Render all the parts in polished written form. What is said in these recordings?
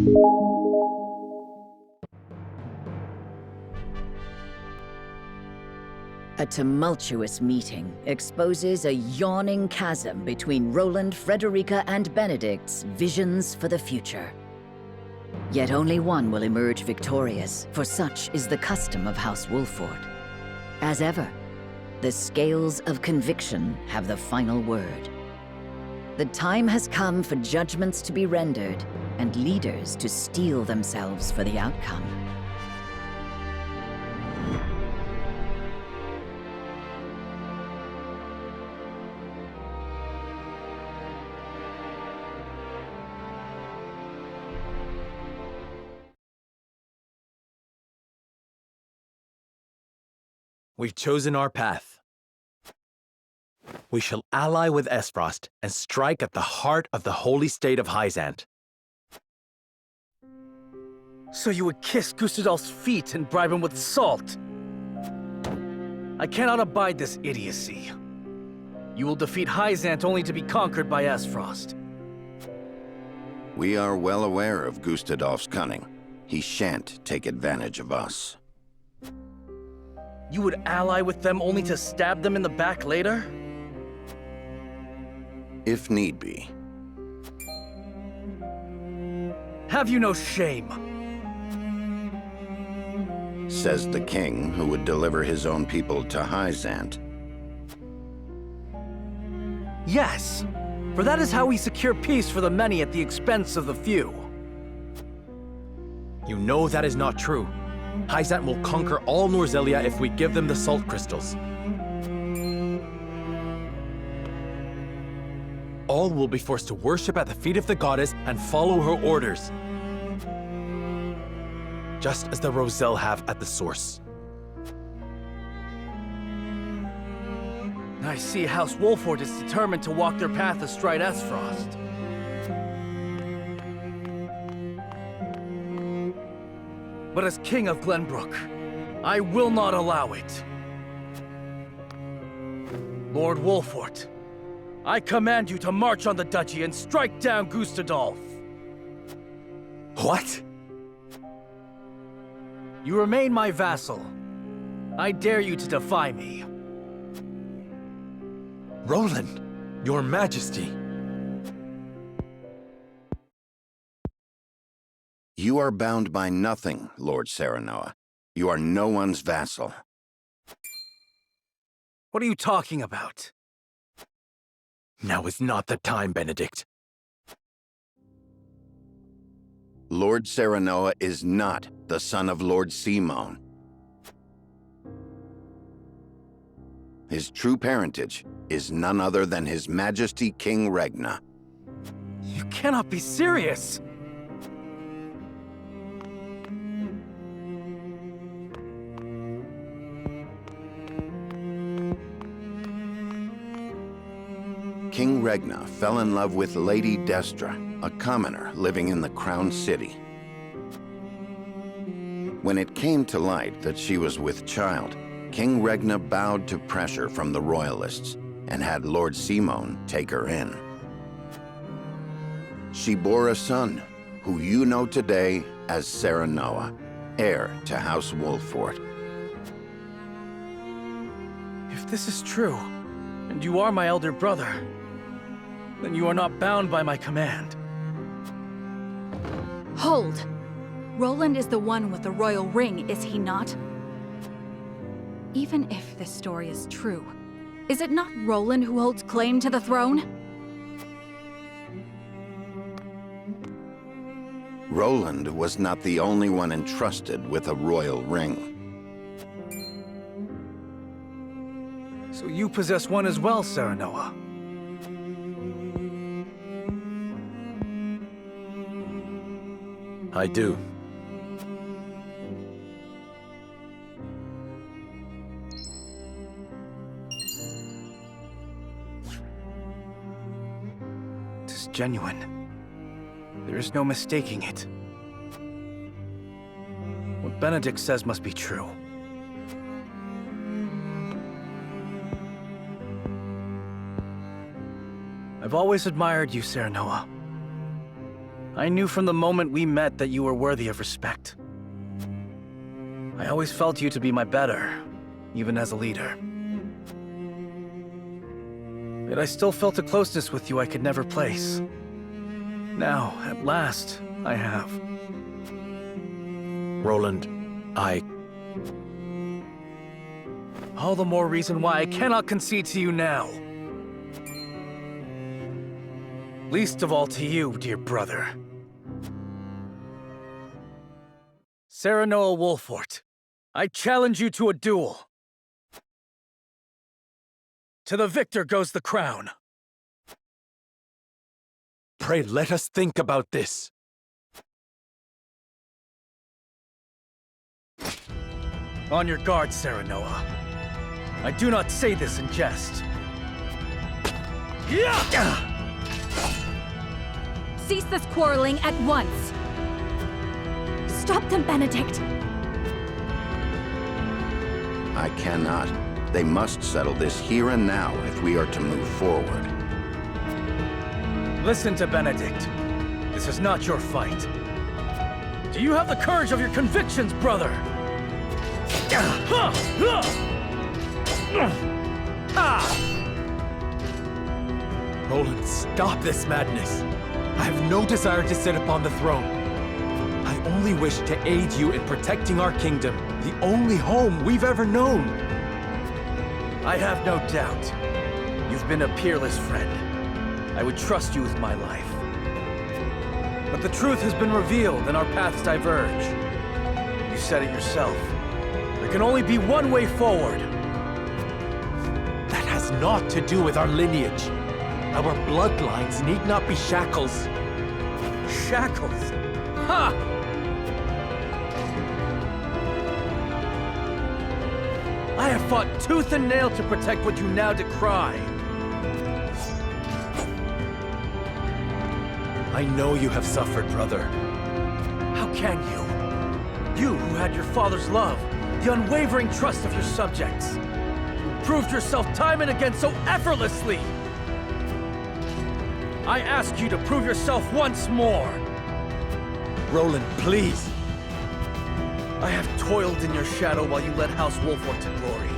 A tumultuous meeting exposes a yawning chasm between Roland, Frederica, and Benedict's visions for the future. Yet only one will emerge victorious, for such is the custom of House Wolffort. As ever, the scales of conviction have the final word. The time has come for judgments to be rendered, and leaders to steel themselves for the outcome. We've chosen our path. We shall ally with Esfrost and strike at the heart of the holy state of Hyzante. So you would kiss Gustadolf's feet and bribe him with salt? I cannot abide this idiocy. You will defeat Hyzante only to be conquered by Esfrost. We are well aware of Gustadolf's cunning. He shan't take advantage of us. You would ally with them only to stab them in the back later? If need be. Have you no shame? Says the king who would deliver his own people to Hyzante. Yes, for that is how we secure peace for the many at the expense of the few. You know that is not true. Hyzante will conquer all Norzelia if we give them the salt crystals. All will be forced to worship at the feet of the goddess and follow her orders. Just as the Roselle have at the source. I see House Wolffort is determined to walk their path astride Esfrost. But as King of Glenbrook, I will not allow it. Lord Wolffort, I command you to march on the duchy and strike down Gustadolf. What? You remain my vassal. I dare you to defy me. Roland, your majesty. You are bound by nothing, Lord Serenoa. You are no one's vassal. What are you talking about? Now is not the time, Benedict. Lord Serenoa is not the son of Lord Simon. His true parentage is none other than His Majesty King Regna. You cannot be serious! King Regna fell in love with Lady Destra, a commoner living in the Crown City. When it came to light that she was with child, King Regna bowed to pressure from the royalists and had Lord Simon take her in. She bore a son, who you know today as Serenoa, heir to House Wolffort. If this is true, and you are my elder brother, then you are not bound by my command. Hold! Roland is the one with the royal ring, is he not? Even if this story is true, is it not Roland who holds claim to the throne? Roland was not the only one entrusted with a royal ring. So you possess one as well, Serenoa. I do. It is genuine. There is no mistaking it. What Benedict says must be true. I've always admired you, Serenoa. I knew from the moment we met that you were worthy of respect. I always felt you to be my better, even as a leader. Yet I still felt a closeness with you I could never place. Now, at last, I have. Roland, All the more reason why I cannot concede to you now. Least of all to you, dear brother. Serenoa Wolfort, I challenge you to a duel. To the victor goes the crown. Pray let us think about this. On your guard, Serenoa. I do not say this in jest. Cease this quarreling at once! Stop them, Benedict! I cannot. They must settle this here and now if we are to move forward. Listen to Benedict. This is not your fight. Do you have the courage of your convictions, brother? Roland, stop this madness. I have no desire to sit upon the throne. I only wish to aid you in protecting our kingdom, the only home we've ever known. I have no doubt. You've been a peerless friend. I would trust you with my life. But the truth has been revealed and our paths diverge. You said it yourself. There can only be one way forward. That has naught to do with our lineage. Our bloodlines need not be shackles. Shackles? Ha! I have fought tooth and nail to protect what you now decry. I know you have suffered, brother. How can you? You who had your father's love, the unwavering trust of your subjects. Proved yourself time and again so effortlessly. I ask you to prove yourself once more. Roland, please. I have toiled in your shadow while you led House Wolfort to glory.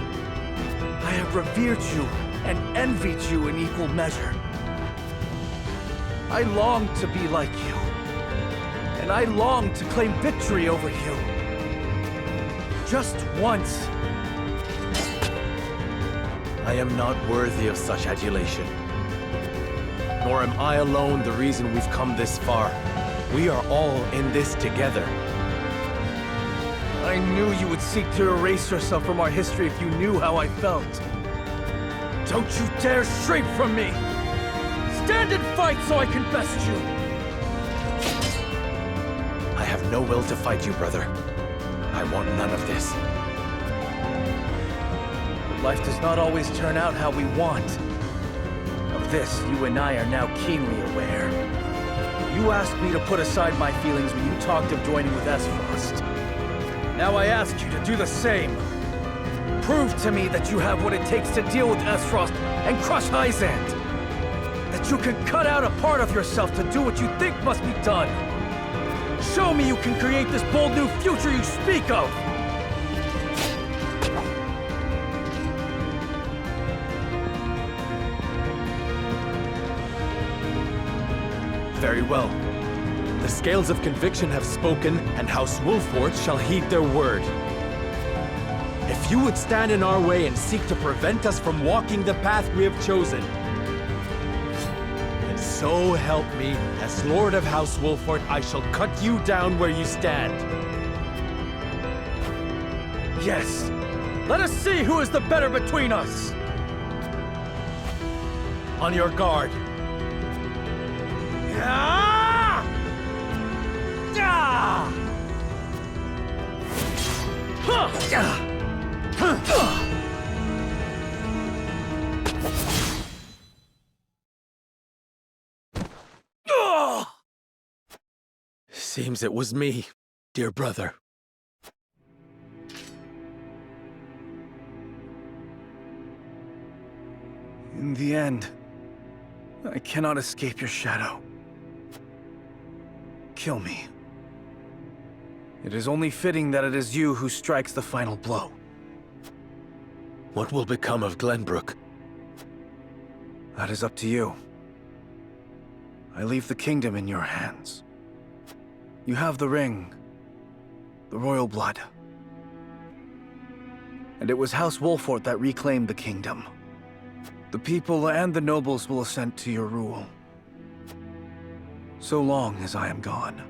I have revered you and envied you in equal measure. I long to be like you, and I long to claim victory over you. Just once. I am not worthy of such adulation. Nor am I alone the reason we've come this far. We are all in this together. I knew you would seek to erase yourself from our history if you knew how I felt. Don't you dare shrink from me! Stand and fight so I can best you! I have no will to fight you, brother. I want none of this. But life does not always turn out how we want. Of this, you and I are now keenly aware. You asked me to put aside my feelings when you talked of joining with Esfrost. Now I ask you to do the same. Prove to me that you have what it takes to deal with Esfrost and crush Hyzante. That you can cut out a part of yourself to do what you think must be done. Show me you can create this bold new future you speak of! Very well. The scales of conviction have spoken, and House Wolfort shall heed their word. If you would stand in our way and seek to prevent us from walking the path we have chosen, then so help me, as Lord of House Wolfort, I shall cut you down where you stand. Yes! Let us see who is the better between us! On your guard. Ah! Ah! Huh! Seems it was me, dear brother. In the end, I cannot escape your shadow. kill me. It is only fitting that it is you who strikes the final blow. What will become of Glenbrook? That is up to you. I leave the kingdom in your hands. You have the ring, the royal blood. And it was House Wolfort that reclaimed the kingdom. The people and the nobles will assent to your rule, so long as I am gone.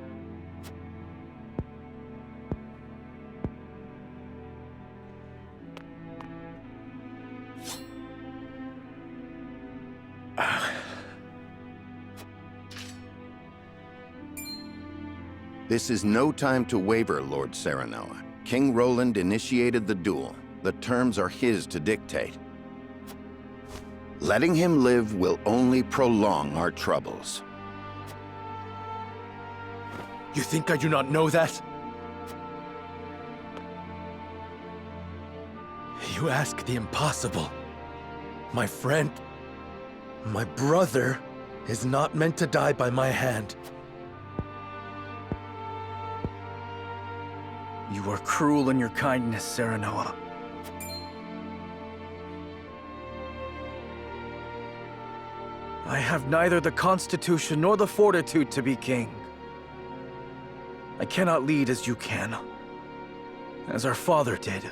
This is no time to waver, Lord Serenoa. King Roland initiated the duel. The terms are his to dictate. Letting him live will only prolong our troubles. You think I do not know that? You ask the impossible. My friend, my brother, is not meant to die by my hand. You are cruel in your kindness, Serenoa. I have neither the constitution nor the fortitude to be king. I cannot lead as you can, as our father did.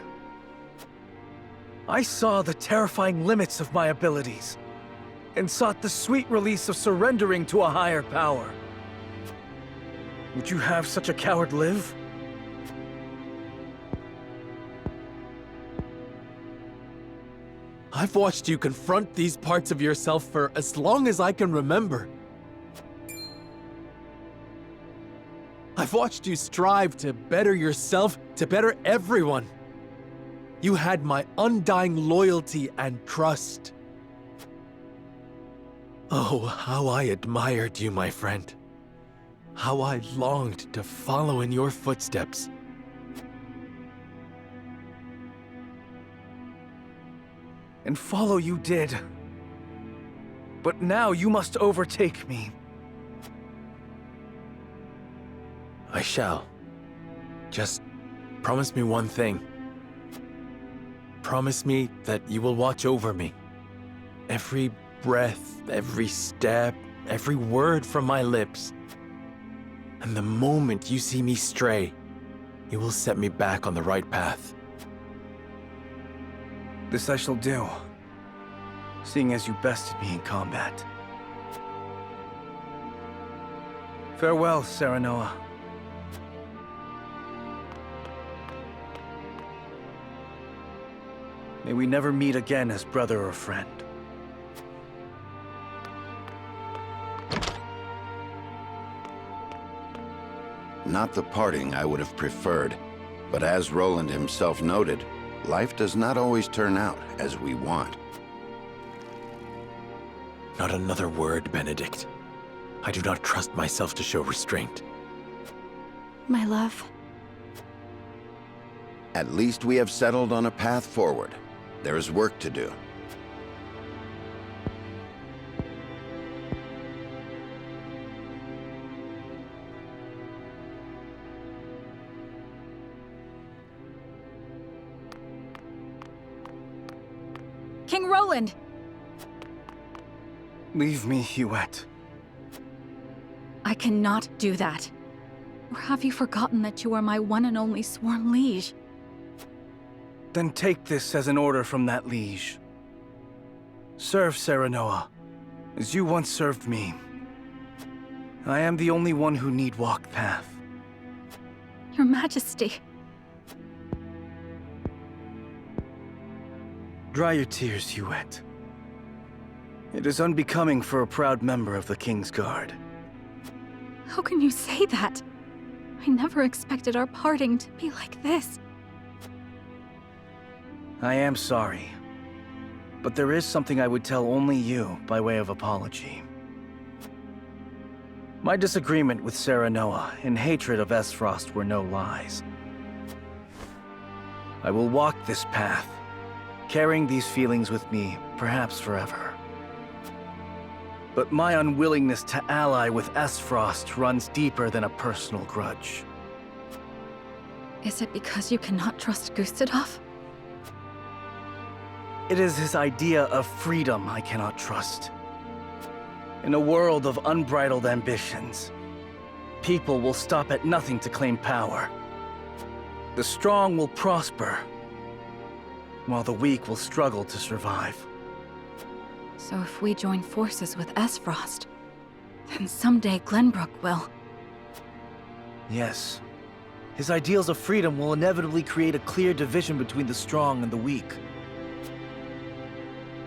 I saw the terrifying limits of my abilities, and sought the sweet release of surrendering to a higher power. Would you have such a coward live? I've watched you confront these parts of yourself for as long as I can remember. I've watched you strive to better yourself, to better everyone. You had my undying loyalty and trust. Oh, how I admired you, my friend. How I longed to follow in your footsteps. And follow you did. But now you must overtake me. I shall. Just promise me one thing. Promise me that you will watch over me. Every breath, every step, every word from my lips. And the moment you see me stray, you will set me back on the right path. This I shall do, seeing as you bested me in combat. Farewell, Serenoa. May we never meet again as brother or friend. Not the parting I would have preferred, but as Roland himself noted, life does not always turn out as we want. Not another word, Benedict. I do not trust myself to show restraint. My love. At least we have settled on a path forward. There is work to do. King Roland! Leave me, Huette. I cannot do that. Or have you forgotten that you are my one and only sworn liege? Then take this as an order from that liege. Serve Serenoa, as you once served me. I am the only one who need walk the path. Your Majesty. Dry your tears, Huette. It is unbecoming for a proud member of the King's Guard. How can you say that? I never expected our parting to be like this. I am sorry, but there is something I would tell only you by way of apology. My disagreement with Serenoa and hatred of Esfrost were no lies. I will walk this path, carrying these feelings with me, perhaps forever. But my unwillingness to ally with Esfrost runs deeper than a personal grudge. Is it because you cannot trust Gustadov? It is his idea of freedom I cannot trust. In a world of unbridled ambitions, people will stop at nothing to claim power. The strong will prosper, while the weak will struggle to survive. So if we join forces with Esfrost, then someday Glenbrook will... Yes. His ideals of freedom will inevitably create a clear division between the strong and the weak.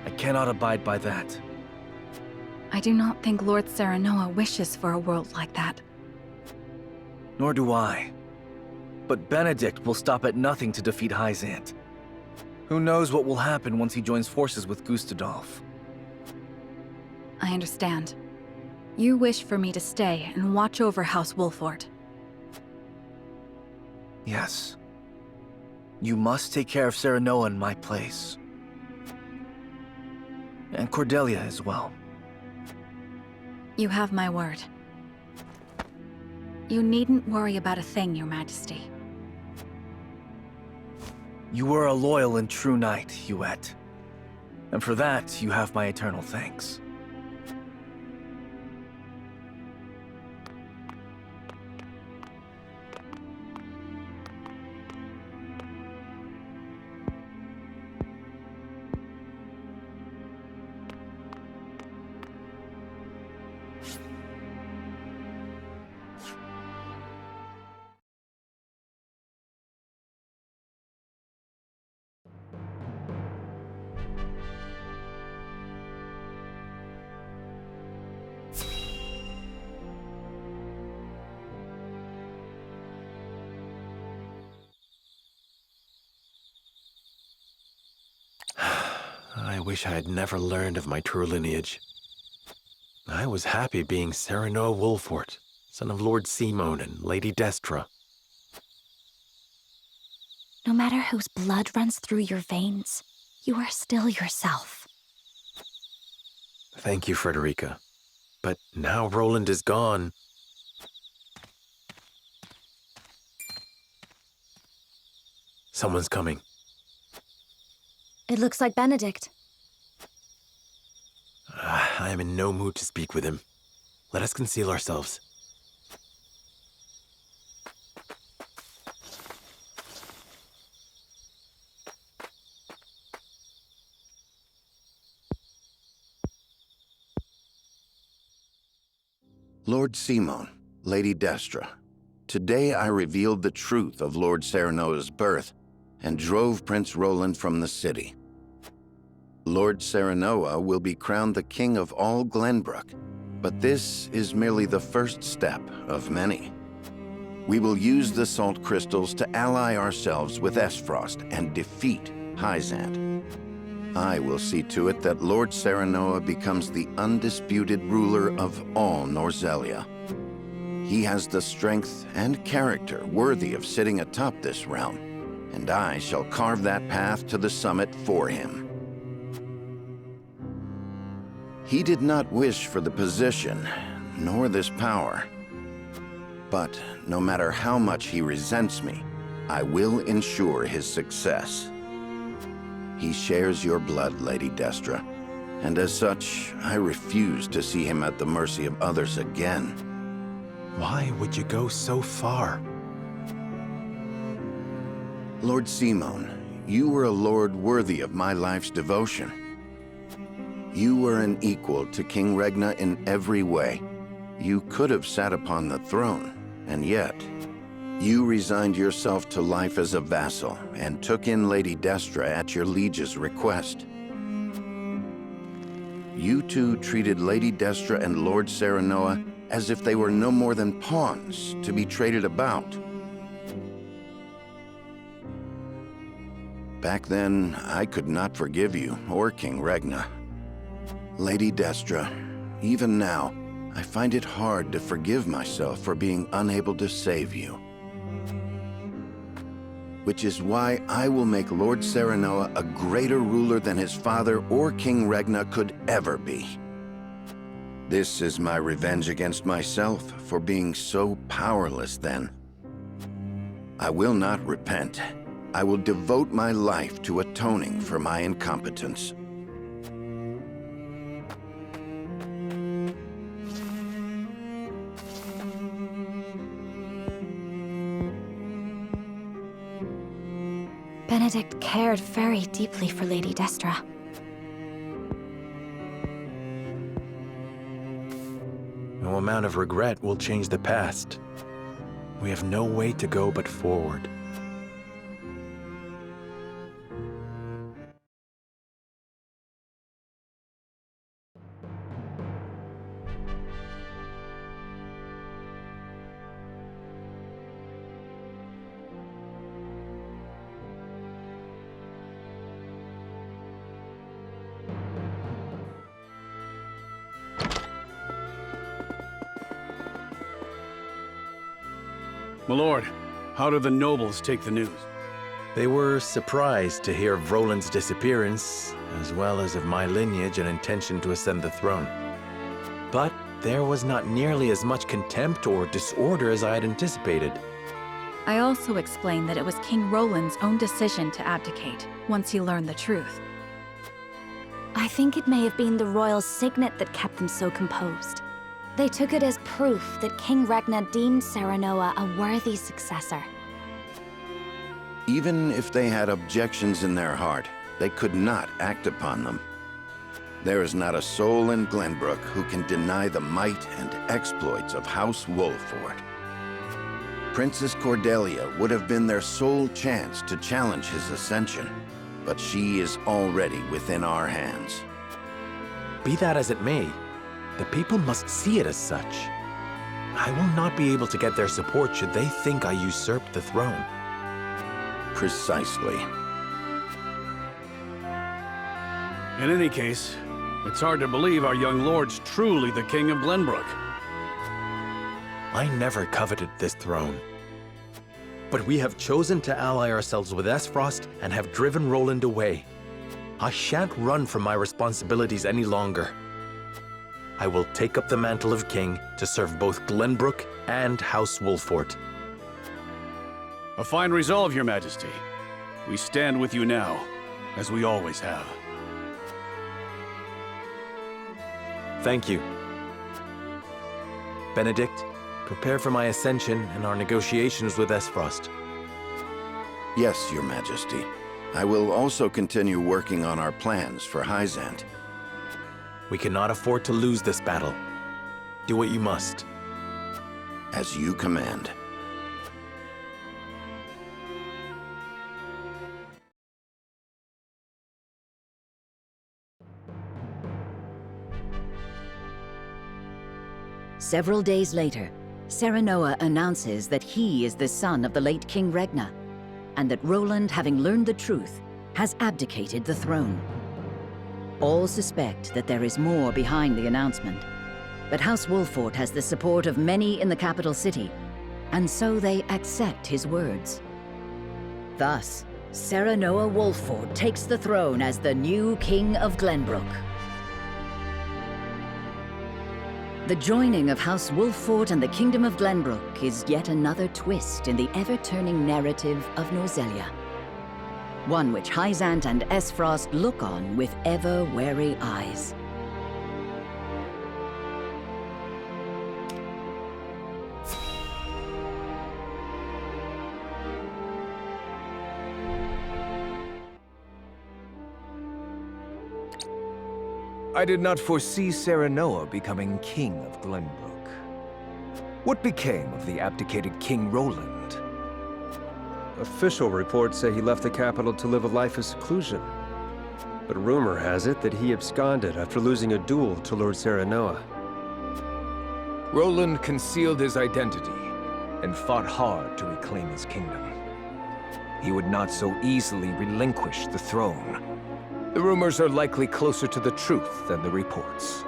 I cannot abide by that. I do not think Lord Serenoa wishes for a world like that. Nor do I. But Benedict will stop at nothing to defeat Hyzante. Who knows what will happen once he joins forces with Gustadov? I understand. You wish for me to stay and watch over House Wolfort. Yes. You must take care of Serenoa in my place. And Cordelia as well. You have my word. You needn't worry about a thing, Your Majesty. You were a loyal and true knight, Huette. And for that, you have my eternal thanks. I wish I had never learned of my true lineage. I was happy being Serenoa Wolfort, son of Lord Simone and Lady Destra. No matter whose blood runs through your veins, you are still yourself. Thank you, Frederica. But now Roland is gone. Someone's coming. It looks like Benedict. I am in no mood to speak with him. Let us conceal ourselves. Lord Simone, Lady Destra, today I revealed the truth of Lord Serenoa's birth and drove Prince Roland from the city. Lord Serenoa will be crowned the king of all Glenbrook, but this is merely the first step of many. We will use the salt crystals to ally ourselves with Esfrost and defeat Hyzante. I will see to it that Lord Serenoa becomes the undisputed ruler of all Norzelia. He has the strength and character worthy of sitting atop this realm, and I shall carve that path to the summit for him. He did not wish for the position, nor this power. But no matter how much he resents me, I will ensure his success. He shares your blood, Lady Destra, and as such, I refuse to see him at the mercy of others again. Why would you go so far? Lord Simone, you were a lord worthy of my life's devotion. You were an equal to King Regna in every way. You could have sat upon the throne, and yet, you resigned yourself to life as a vassal and took in Lady Destra at your liege's request. You two treated Lady Destra and Lord Serenoa as if they were no more than pawns to be traded about. Back then, I could not forgive you or King Regna. Lady Destra, even now, I find it hard to forgive myself for being unable to save you. Which is why I will make Lord Serenoa a greater ruler than his father or King Regna could ever be. This is my revenge against myself for being so powerless then. I will not repent. I will devote my life to atoning for my incompetence. Benedict cared very deeply for Lady Destra. No amount of regret will change the past. We have no way to go but forward. My lord, how do the nobles take the news? They were surprised to hear of Roland's disappearance, as well as of my lineage and intention to ascend the throne. But there was not nearly as much contempt or disorder as I had anticipated. I also explained that it was King Roland's own decision to abdicate once he learned the truth. I think it may have been the royal signet that kept them so composed. They took it as proof that King Regna deemed Serenoa a worthy successor. Even if they had objections in their heart, they could not act upon them. There is not a soul in Glenbrook who can deny the might and exploits of House Wolford. Princess Cordelia would have been their sole chance to challenge his ascension, but she is already within our hands. Be that as it may, the people must see it as such. I will not be able to get their support should they think I usurped the throne. Precisely. In any case, it's hard to believe our young lord's truly the King of Glenbrook. I never coveted this throne. But we have chosen to ally ourselves with Esfrost and have driven Roland away. I shan't run from my responsibilities any longer. I will take up the mantle of king to serve both Glenbrook and House Wolford. A fine resolve, Your Majesty. We stand with you now, as we always have. Thank you. Benedict, prepare for my ascension and our negotiations with Esfrost. Yes, Your Majesty. I will also continue working on our plans for Hyzante. We cannot afford to lose this battle. Do what you must. As you command. Several days later, Serenoa announces that he is the son of the late King Regna, and that Roland, having learned the truth, has abdicated the throne. All suspect that there is more behind the announcement, but House Wolford has the support of many in the capital city, and so they accept his words. Thus, Serenoa Wolford takes the throne as the new King of Glenbrook. The joining of House Wolford and the Kingdom of Glenbrook is yet another twist in the ever-turning narrative of Norzelia. One which Hyzante and Esfrost look on with ever-wary eyes. I did not foresee Serenoa becoming King of Glenbrook. What became of the abdicated King Roland? Official reports say he left the capital to live a life of seclusion. But rumor has it that he absconded after losing a duel to Lord Serenoa. Roland concealed his identity and fought hard to reclaim his kingdom. He would not so easily relinquish the throne. The rumors are likely closer to the truth than the reports.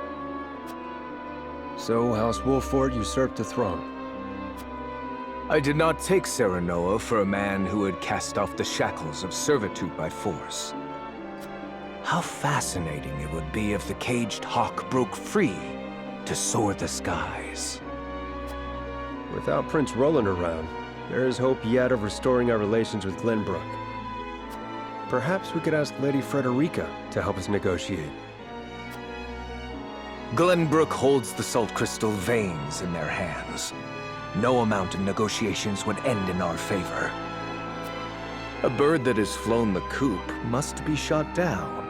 So House Wolford usurped the throne. I did not take Serenoa for a man who had cast off the shackles of servitude by force. How fascinating it would be if the caged hawk broke free to soar the skies. Without Prince Roland around, there is hope yet of restoring our relations with Glenbrook. Perhaps we could ask Lady Frederica to help us negotiate. Glenbrook holds the salt crystal veins in their hands. No amount of negotiations would end in our favor. A bird that has flown the coop must be shot down.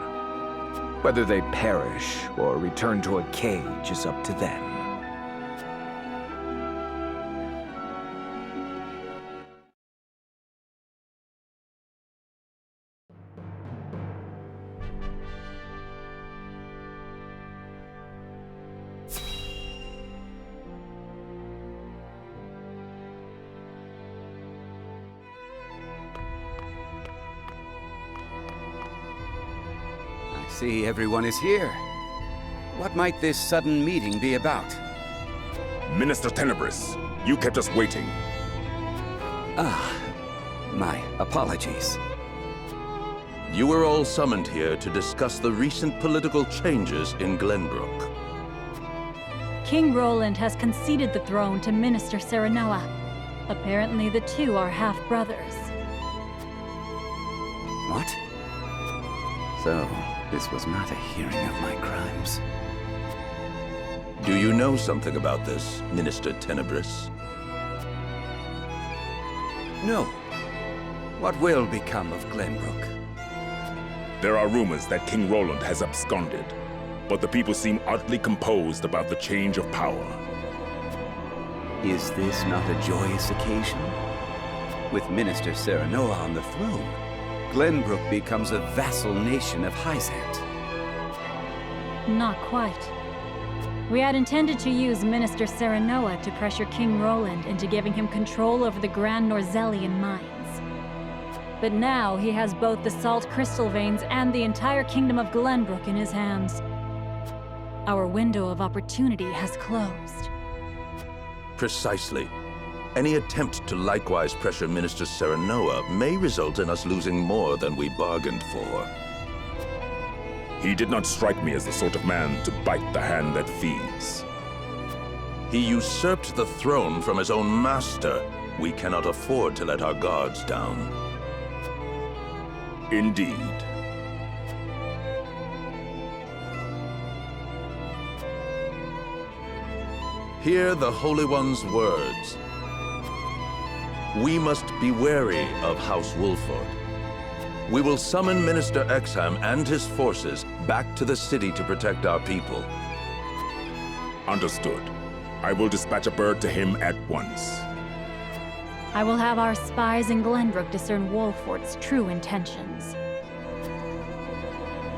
Whether they perish or return to a cage is up to them. See, everyone is here. What might this sudden meeting be about? Minister Tenebris, you kept us waiting. My apologies. You were all summoned here to discuss the recent political changes in Glenbrook. King Roland has conceded the throne to Minister Serenoa. Apparently the two are half-brothers. What? So, this was not a hearing of my crimes. Do you know something about this, Minister Tenebris? No. What will become of Glenbrook? There are rumors that King Roland has absconded, but the people seem oddly composed about the change of power. Is this not a joyous occasion? With Minister Serenoa on the throne, Glenbrook becomes a vassal nation of Hyzante. Not quite. We had intended to use Minister Serenoa to pressure King Roland into giving him control over the Grand Norzelian mines. But now he has both the salt crystal veins and the entire kingdom of Glenbrook in his hands. Our window of opportunity has closed. Precisely. Any attempt to likewise pressure Minister Serenoa may result in us losing more than we bargained for. He did not strike me as the sort of man to bite the hand that feeds. He usurped the throne from his own master. We cannot afford to let our guards down. Indeed. Hear the Holy One's words. We must be wary of House Wolford. We will summon Minister Exham and his forces back to the city to protect our people. Understood. I will dispatch a bird to him at once. I will have our spies in Glenbrook discern Wolford's true intentions.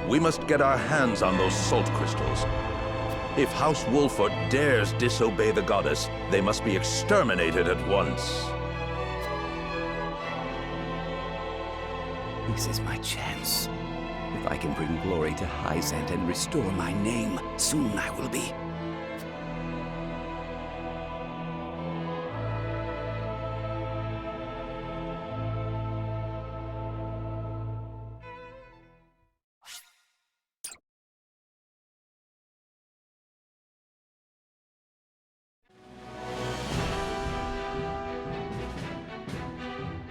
We must get our hands on those salt crystals. If House Wolford dares disobey the goddess, they must be exterminated at once. This is my chance. If I can bring glory to Hyzante and restore my name, soon I will be.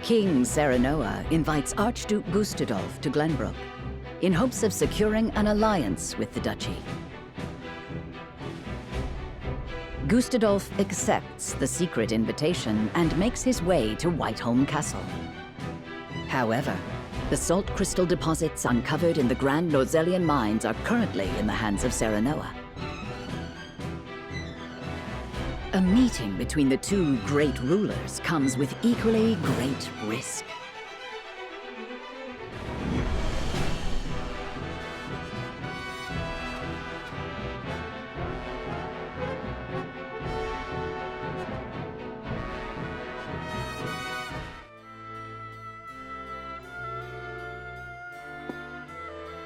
King Serenoa invites Archduke Gustadolf to Glenbrook in hopes of securing an alliance with the duchy. Gustadolf accepts the secret invitation and makes his way to Whiteholm Castle. However, the salt crystal deposits uncovered in the Grand Norzelian mines are currently in the hands of Serenoa. A meeting between the two great rulers comes with equally great risk.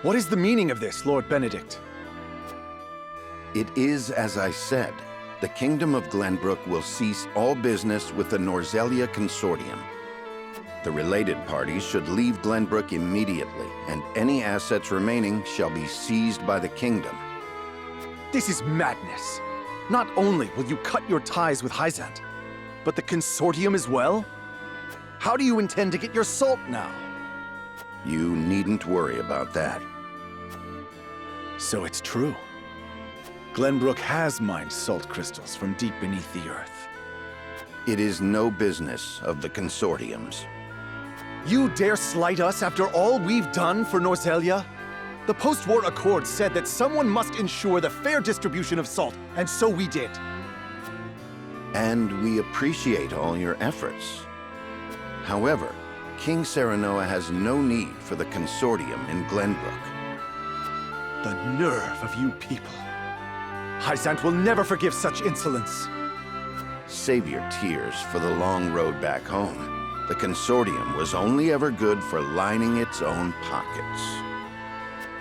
What is the meaning of this, Lord Benedict? It is as I said. The Kingdom of Glenbrook will cease all business with the Norzelia Consortium. The related parties should leave Glenbrook immediately, and any assets remaining shall be seized by the Kingdom. This is madness. Not only will you cut your ties with Hyzante, but the consortium as well? How do you intend to get your salt now? You needn't worry about that. So it's true. Glenbrook has mined salt crystals from deep beneath the earth. It is no business of the consortium's. You dare slight us after all we've done for Norzelia? The post-war accord said that someone must ensure the fair distribution of salt, and so we did. And we appreciate all your efforts. However, King Serenoa has no need for the consortium in Glenbrook. The nerve of you people. Hyzante will never forgive such insolence. Save your tears for the long road back home. The consortium was only ever good for lining its own pockets.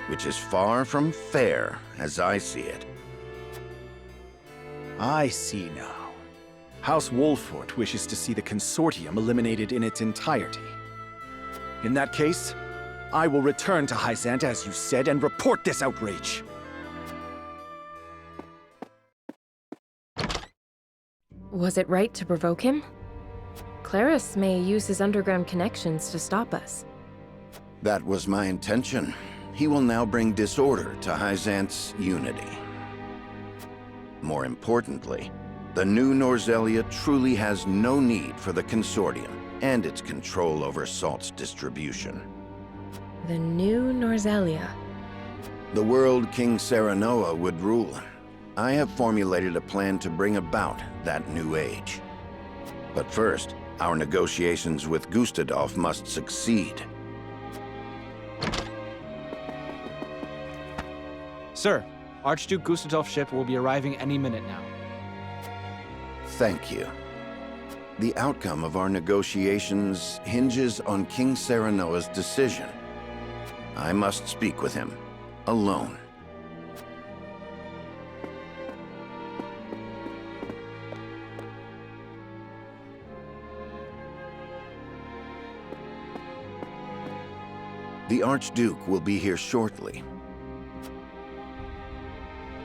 Which is far from fair, as I see it. I see now. House Wolfort wishes to see the consortium eliminated in its entirety. In that case, I will return to Hyzante as you said and report this outrage. Was it right to provoke him? Clarus may use his underground connections to stop us. That was my intention. He will now bring disorder to Hyzante's unity. More importantly, the new Norzelia truly has no need for the consortium and its control over salt's distribution. The new Norzelia. The world King Serenoa would rule. I have formulated a plan to bring about that new age. But first, our negotiations with Gustadolf must succeed. Sir, Archduke Gustadolf's ship will be arriving any minute now. Thank you. The outcome of our negotiations hinges on King Serenoa's decision. I must speak with him, alone. The Archduke will be here shortly.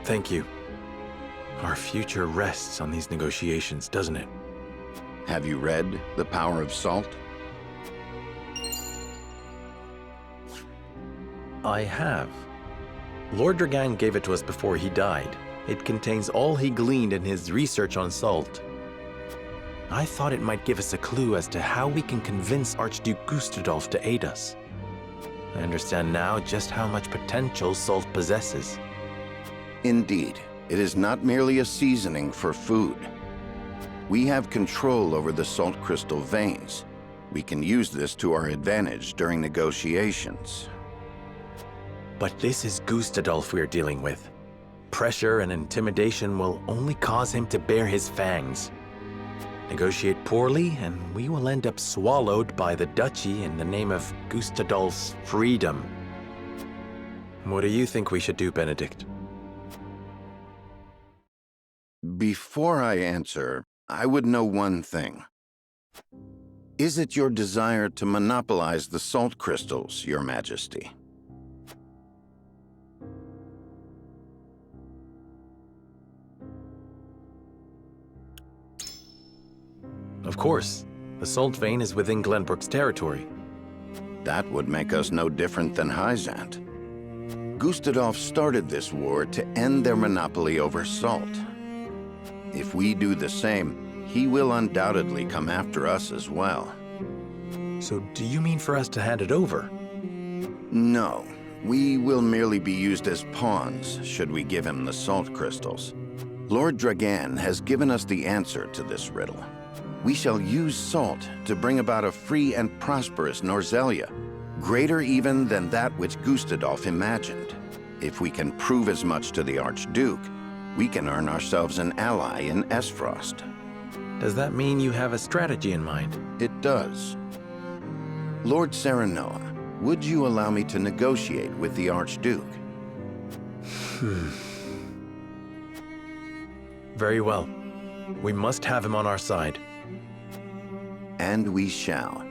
Thank you. Our future rests on these negotiations, doesn't it? Have you read The Power of Salt? I have. Lord Dragan gave it to us before he died. It contains all he gleaned in his research on salt. I thought it might give us a clue as to how we can convince Archduke Gustadolf to aid us. I understand now just how much potential salt possesses. Indeed, it is not merely a seasoning for food. We have control over the salt crystal veins. We can use this to our advantage during negotiations. But this is Gustadolf we're dealing with. Pressure and intimidation will only cause him to bare his fangs. Negotiate poorly, and we will end up swallowed by the duchy in the name of Gustadolf's freedom. What do you think we should do, Benedict? Before I answer, I would know one thing. Is it your desire to monopolize the salt crystals, Your Majesty? Of course. The salt vein is within Glenbrook's territory. That would make us no different than Hyzante. Gustadolf started this war to end their monopoly over salt. If we do the same, he will undoubtedly come after us as well. So do you mean for us to hand it over? No. We will merely be used as pawns should we give him the salt crystals. Lord Dragan has given us the answer to this riddle. We shall use salt to bring about a free and prosperous Norzelia, greater even than that which Gustadolf imagined. If we can prove as much to the Archduke, we can earn ourselves an ally in Esfrost. Does that mean you have a strategy in mind? It does. Lord Serenoa, would you allow me to negotiate with the Archduke? Very well. We must have him on our side. And we shall.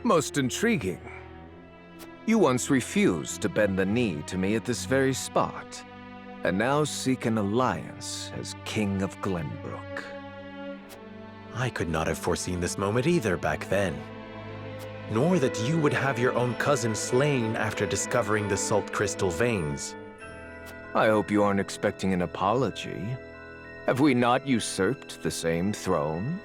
Most intriguing. You once refused to bend the knee to me at this very spot, and now seek an alliance as King of Glenbrook. I could not have foreseen this moment either back then. Nor that you would have your own cousin slain after discovering the salt crystal veins. I hope you aren't expecting an apology. Have we not usurped the same throne?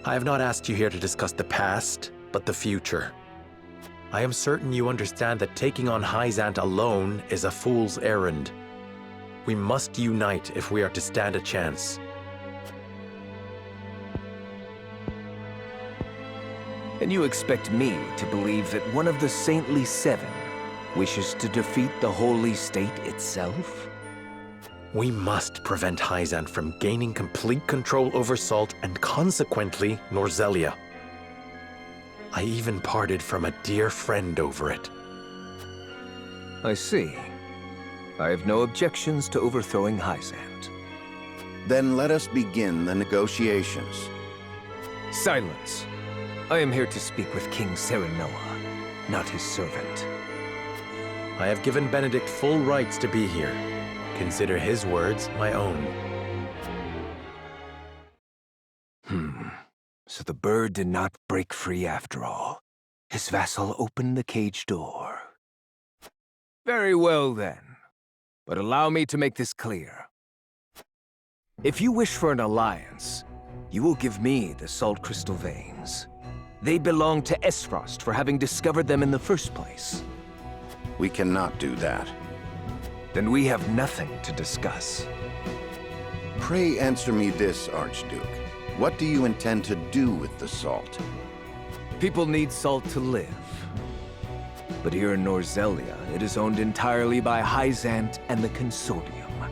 I have not asked you here to discuss the past, but the future. I am certain you understand that taking on Hyzante alone is a fool's errand. We must unite if we are to stand a chance. And you expect me to believe that one of the Saintly Seven wishes to defeat the Holy State itself? We must prevent Hyzante from gaining complete control over Salt and consequently Norzelia. I even parted from a dear friend over it. I see. I have no objections to overthrowing Hyzante. Then let us begin the negotiations. Silence. I am here to speak with King Serenoa, not his servant. I have given Benedict full rights to be here. Consider his words my own. So the bird did not break free after all. His vassal opened the cage door. Very well then. But allow me to make this clear. If you wish for an alliance, you will give me the salt crystal veins. They belong to Esfrost for having discovered them in the first place. We cannot do that. Then we have nothing to discuss. Pray answer me this, Archduke. What do you intend to do with the salt? People need salt to live. But here in Norzelia, it is owned entirely by Hyzante and the consortium.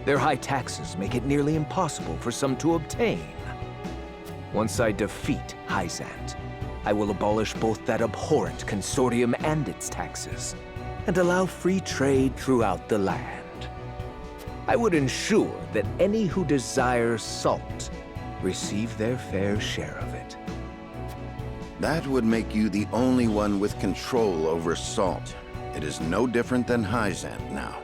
Their high taxes make it nearly impossible for some to obtain. Once I defeat Hyzante, I will abolish both that abhorrent consortium and its taxes, and allow free trade throughout the land. I would ensure that any who desire salt receive their fair share of it. That would make you the only one with control over salt. It is no different than Hyzante now.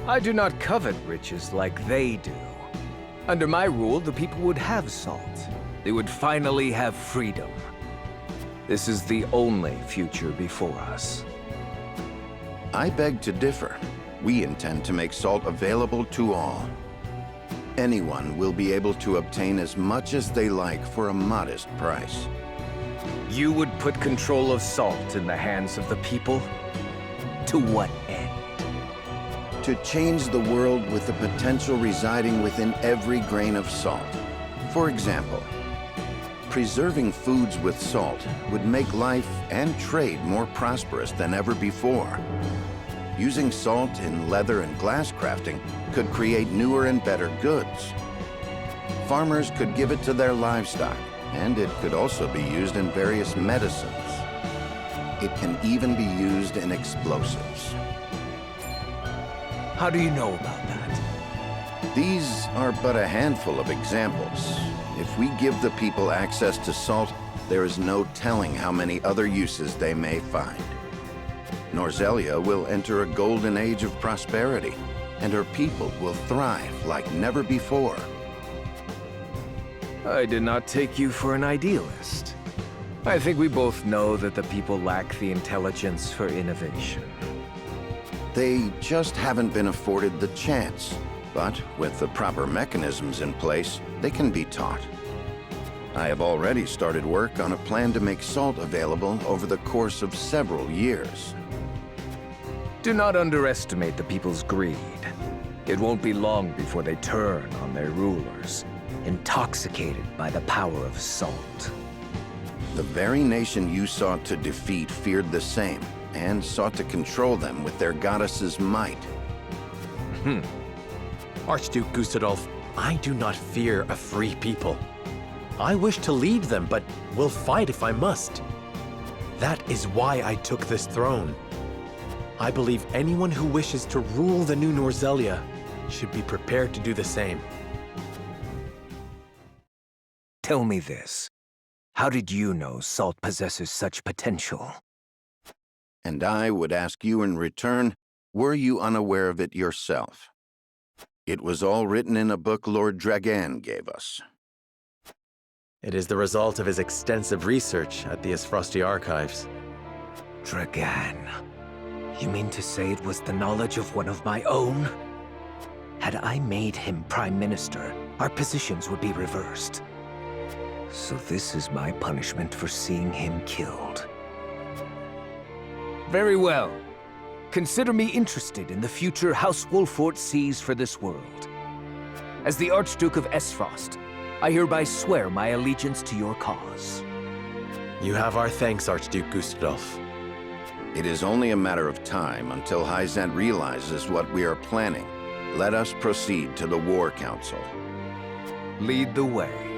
I do not covet riches like they do. Under my rule, the people would have salt. They would finally have freedom. This is the only future before us. I beg to differ. We intend to make salt available to all. Anyone will be able to obtain as much as they like for a modest price. You would put control of salt in the hands of the people? To what end? To change the world with the potential residing within every grain of salt. For example, preserving foods with salt would make life and trade more prosperous than ever before. Using salt in leather and glass crafting could create newer and better goods. Farmers could give it to their livestock, and it could also be used in various medicines. It can even be used in explosives. How do you know about that? These are but a handful of examples. If we give the people access to salt, there is no telling how many other uses they may find. Norzelia will enter a golden age of prosperity, and her people will thrive like never before. I did not take you for an idealist. I think we both know that the people lack the intelligence for innovation. They just haven't been afforded the chance. But with the proper mechanisms in place, they can be taught. I have already started work on a plan to make salt available over the course of several years. Do not underestimate the people's greed. It won't be long before they turn on their rulers, intoxicated by the power of salt. The very nation you sought to defeat feared the same, and sought to control them with their goddess's might. Archduke Gustadolf, I do not fear a free people. I wish to lead them, but will fight if I must. That is why I took this throne. I believe anyone who wishes to rule the new Norzelia should be prepared to do the same. Tell me this. How did you know salt possesses such potential? And I would ask you in return, were you unaware of it yourself? It was all written in a book Lord Dragan gave us. It is the result of his extensive research at the Isfrosti archives. Dragan. You mean to say it was the knowledge of one of my own? Had I made him Prime Minister, our positions would be reversed. So this is my punishment for seeing him killed. Very well. Consider me interested in the future House Wolfort sees for this world. As the Archduke of Esfrost, I hereby swear my allegiance to your cause. You have our thanks, Archduke Gustadolf. It is only a matter of time until Hyzante realizes what we are planning. Let us proceed to the War Council. Lead the way.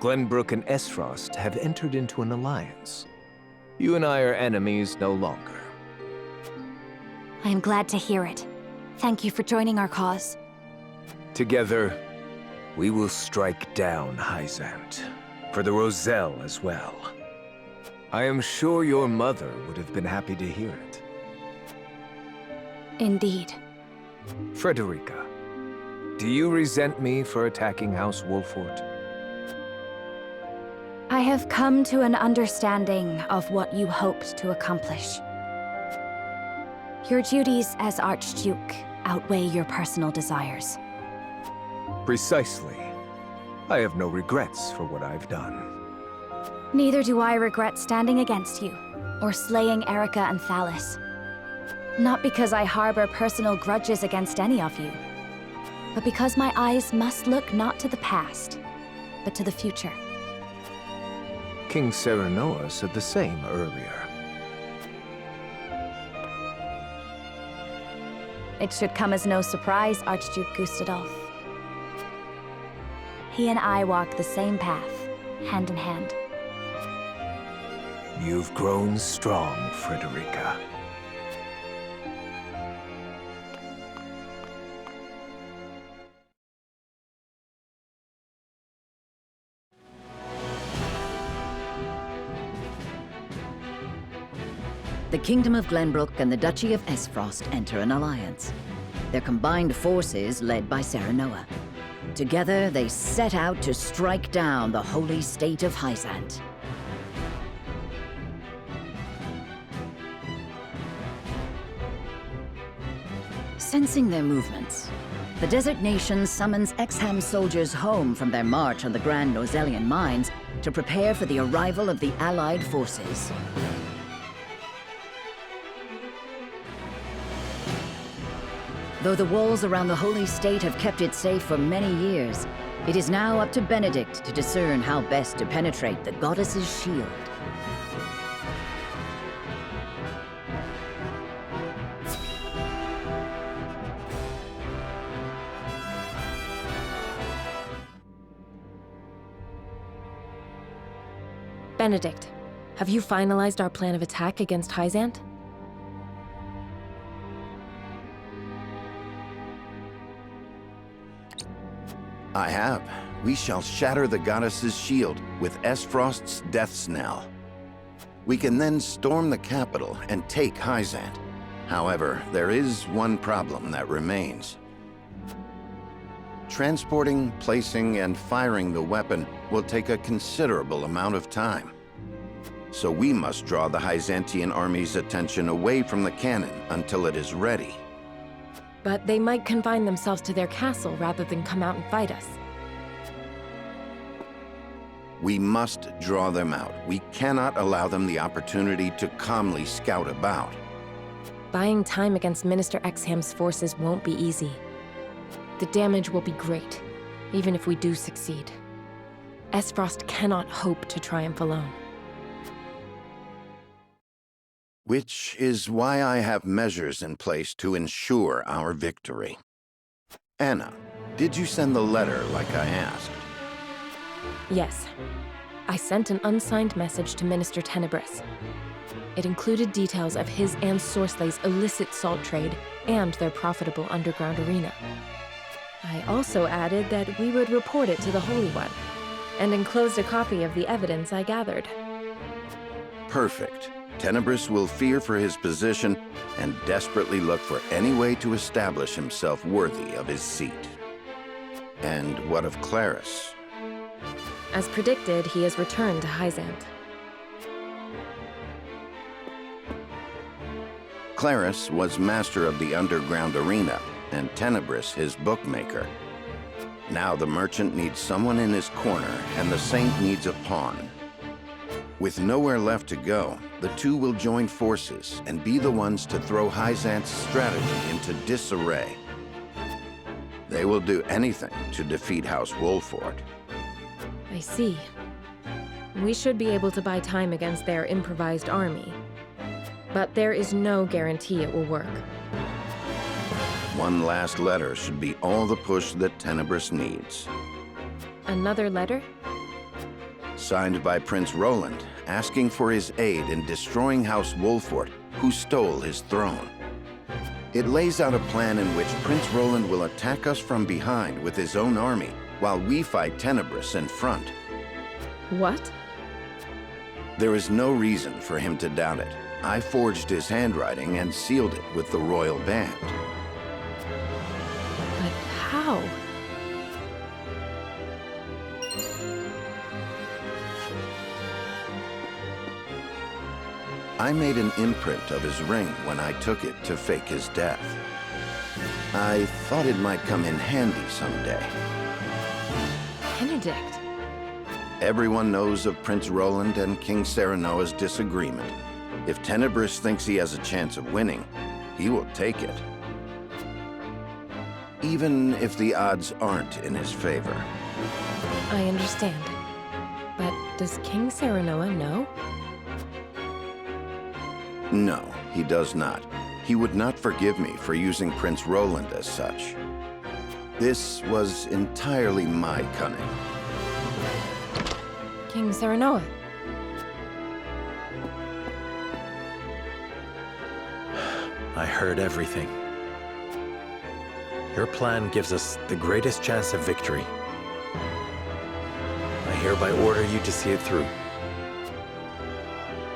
Glenbrook and Esfrost have entered into an alliance. You and I are enemies no longer. I am glad to hear it. Thank you for joining our cause. Together, we will strike down Hyzante, for the Roselle as well. I am sure your mother would have been happy to hear it. Indeed. Frederica, do you resent me for attacking House Wolfort? I have come to an understanding of what you hoped to accomplish. Your duties as Archduke outweigh your personal desires. Precisely. I have no regrets for what I've done. Neither do I regret standing against you, or slaying Erica and Thalis. Not because I harbor personal grudges against any of you, but because my eyes must look not to the past, but to the future. King Serenoa said the same earlier. It should come as no surprise, Archduke Gustadolf. He and I walk the same path, hand in hand. You've grown strong, Frederica. The Kingdom of Glenbrook and the Duchy of Esfrost enter an alliance. Their combined forces led by Serenoa. Together, they set out to strike down the holy state of Hyzante. Sensing their movements, the desert nation summons Exham soldiers home from their march on the Grand Norzelian mines to prepare for the arrival of the Allied forces. Though the walls around the holy state have kept it safe for many years, it is now up to Benedict to discern how best to penetrate the goddess's shield. Benedict, have you finalized our plan of attack against Hyzante? I have. We shall shatter the goddess's shield with Esfrost's death's knell. We can then storm the capital and take Hyzante. However, there is one problem that remains. Transporting, placing, and firing the weapon will take a considerable amount of time. So we must draw the Hyzantean army's attention away from the cannon until it is ready. But they might confine themselves to their castle rather than come out and fight us. We must draw them out. We cannot allow them the opportunity to calmly scout about. Buying time against Minister Exham's forces won't be easy. The damage will be great, even if we do succeed. Esfrost cannot hope to triumph alone. Which is why I have measures in place to ensure our victory. Anna, did you send the letter like I asked? Yes. I sent an unsigned message to Minister Tenebris. It included details of his and Sorslay's illicit salt trade and their profitable underground arena. I also added that we would report it to the Holy One, and enclosed a copy of the evidence I gathered. Perfect. Tenebris will fear for his position and desperately look for any way to establish himself worthy of his seat. And what of Claris? As predicted, he has returned to Hyzante. Claris was master of the underground arena, and Tenebris his bookmaker. Now the merchant needs someone in his corner, and the saint needs a pawn. With nowhere left to go, the two will join forces and be the ones to throw Hyzante's strategy into disarray. They will do anything to defeat House Wolfort. I see. We should be able to buy time against their improvised army. But there is no guarantee it will work. One last letter should be all the push that Tenebris needs. Another letter? Signed by Prince Roland, asking for his aid in destroying House Wolfort, who stole his throne. It lays out a plan in which Prince Roland will attack us from behind with his own army, while we fight Tenebris in front. What? There is no reason for him to doubt it. I forged his handwriting and sealed it with the royal band. But how? I made an imprint of his ring when I took it to fake his death. I thought it might come in handy someday. Benedict. Everyone knows of Prince Roland and King Serenoa's disagreement. If Tenebris thinks he has a chance of winning, he will take it. Even if the odds aren't in his favor. I understand. But does King Serenoa know? No, he does not. He would not forgive me for using Prince Roland as such. This was entirely my cunning. King Serenoa. I heard everything. Your plan gives us the greatest chance of victory. I hereby order you to see it through.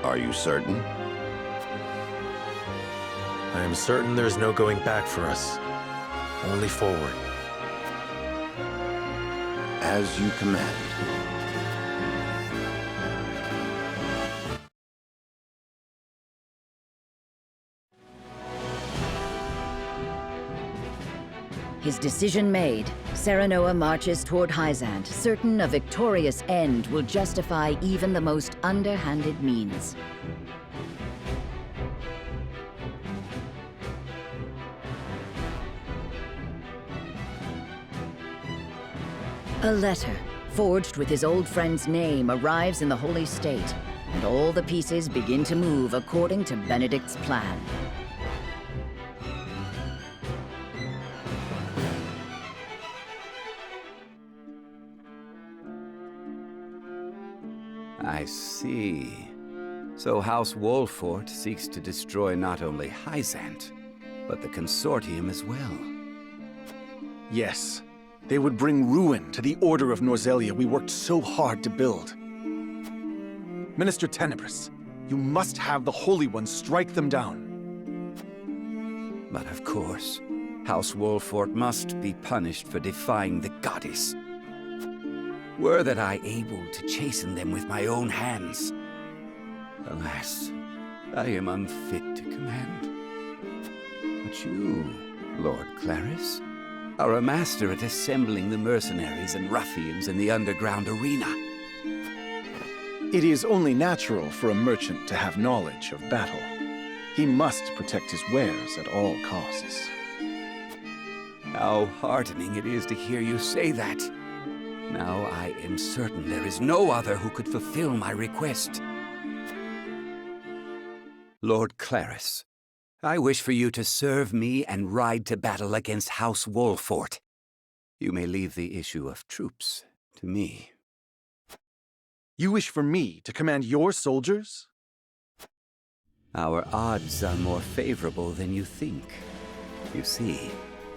Are you certain? I am certain there's no going back for us. Only forward. As you command. His decision made, Serenoa marches toward Hyzante, certain a victorious end will justify even the most underhanded means. A letter, forged with his old friend's name, arrives in the Holy State, and all the pieces begin to move according to Benedict's plan. I see. So House Wolfort seeks to destroy not only Hyzante, but the consortium as well. Yes. They would bring ruin to the Order of Norzelia we worked so hard to build. Minister Tenebris, you must have the Holy One strike them down. But of course, House Wolfort must be punished for defying the goddess. Were that I able to chasten them with my own hands. Alas, I am unfit to command. But you, Lord Claris, are a master at assembling the mercenaries and ruffians in the underground arena. It is only natural for a merchant to have knowledge of battle. He must protect his wares at all costs. How heartening it is to hear you say that. Now I am certain there is no other who could fulfill my request. Lord Claris, I wish for you to serve me and ride to battle against House Wolfort. You may leave the issue of troops to me. You wish for me to command your soldiers? Our odds are more favorable than you think. You see,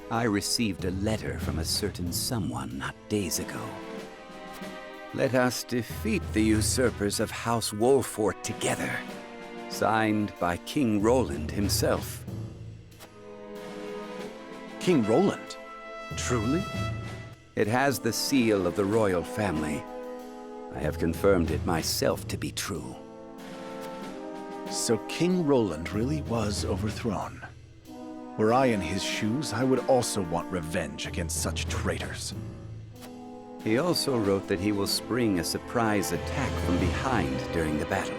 I received a letter from a certain someone not days ago. Let us defeat the usurpers of House Wolfort together. Signed by King Roland himself. King Roland? Truly? It has the seal of the royal family. I have confirmed it myself to be true. So King Roland really was overthrown. Were I in his shoes, I would also want revenge against such traitors. He also wrote that he will spring a surprise attack from behind during the battle.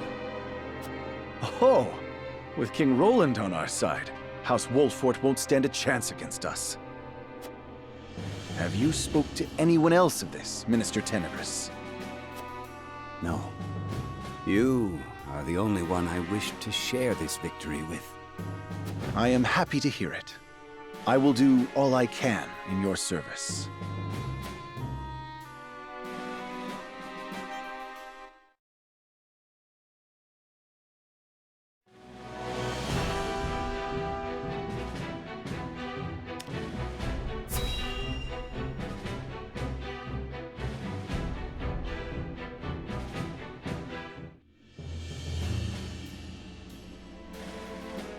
Oh! With King Roland on our side, House Wolfort won't stand a chance against us. Have you spoke to anyone else of this, Minister Tenebris? No. You are the only one I wish to share this victory with. I am happy to hear it. I will do all I can in your service.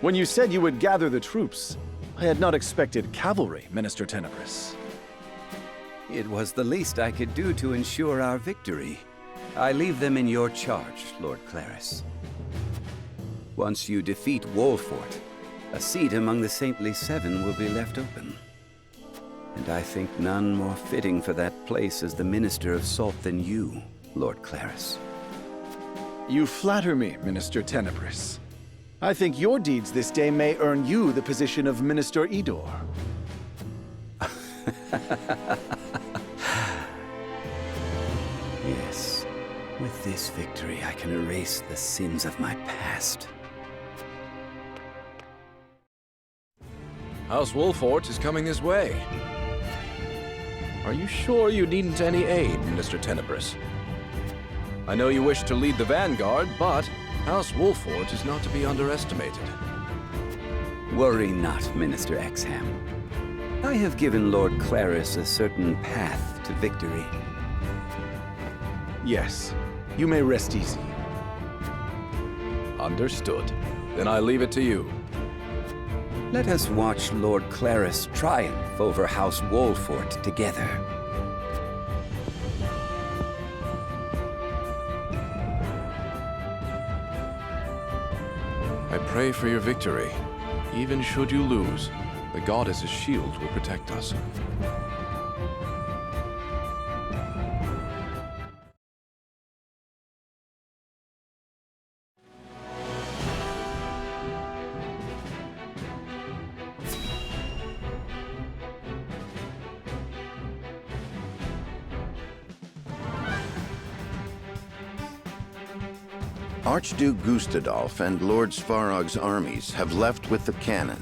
When you said you would gather the troops, I had not expected cavalry, Minister Tenebris. It was the least I could do to ensure our victory. I leave them in your charge, Lord Claris. Once you defeat Wolfort, a seat among the Saintly Seven will be left open. And I think none more fitting for that place as the Minister of Salt than you, Lord Claris. You flatter me, Minister Tenebris. I think your deeds this day may earn you the position of Minister Idor. Yes. With this victory, I can erase the sins of my past. House Wolfort is coming this way. Are you sure you needn't any aid, Minister Tenebris? I know you wish to lead the vanguard, but House Wolfort is not to be underestimated. Worry not, Minister Exham. I have given Lord Claris a certain path to victory. Yes, you may rest easy. Understood. Then I leave it to you. Let us watch Lord Claris triumph over House Wolfort together. I pray for your victory. Even should you lose, the goddess's shield will protect us. Archduke Gustadolf and Lord Svarog's armies have left with the cannon.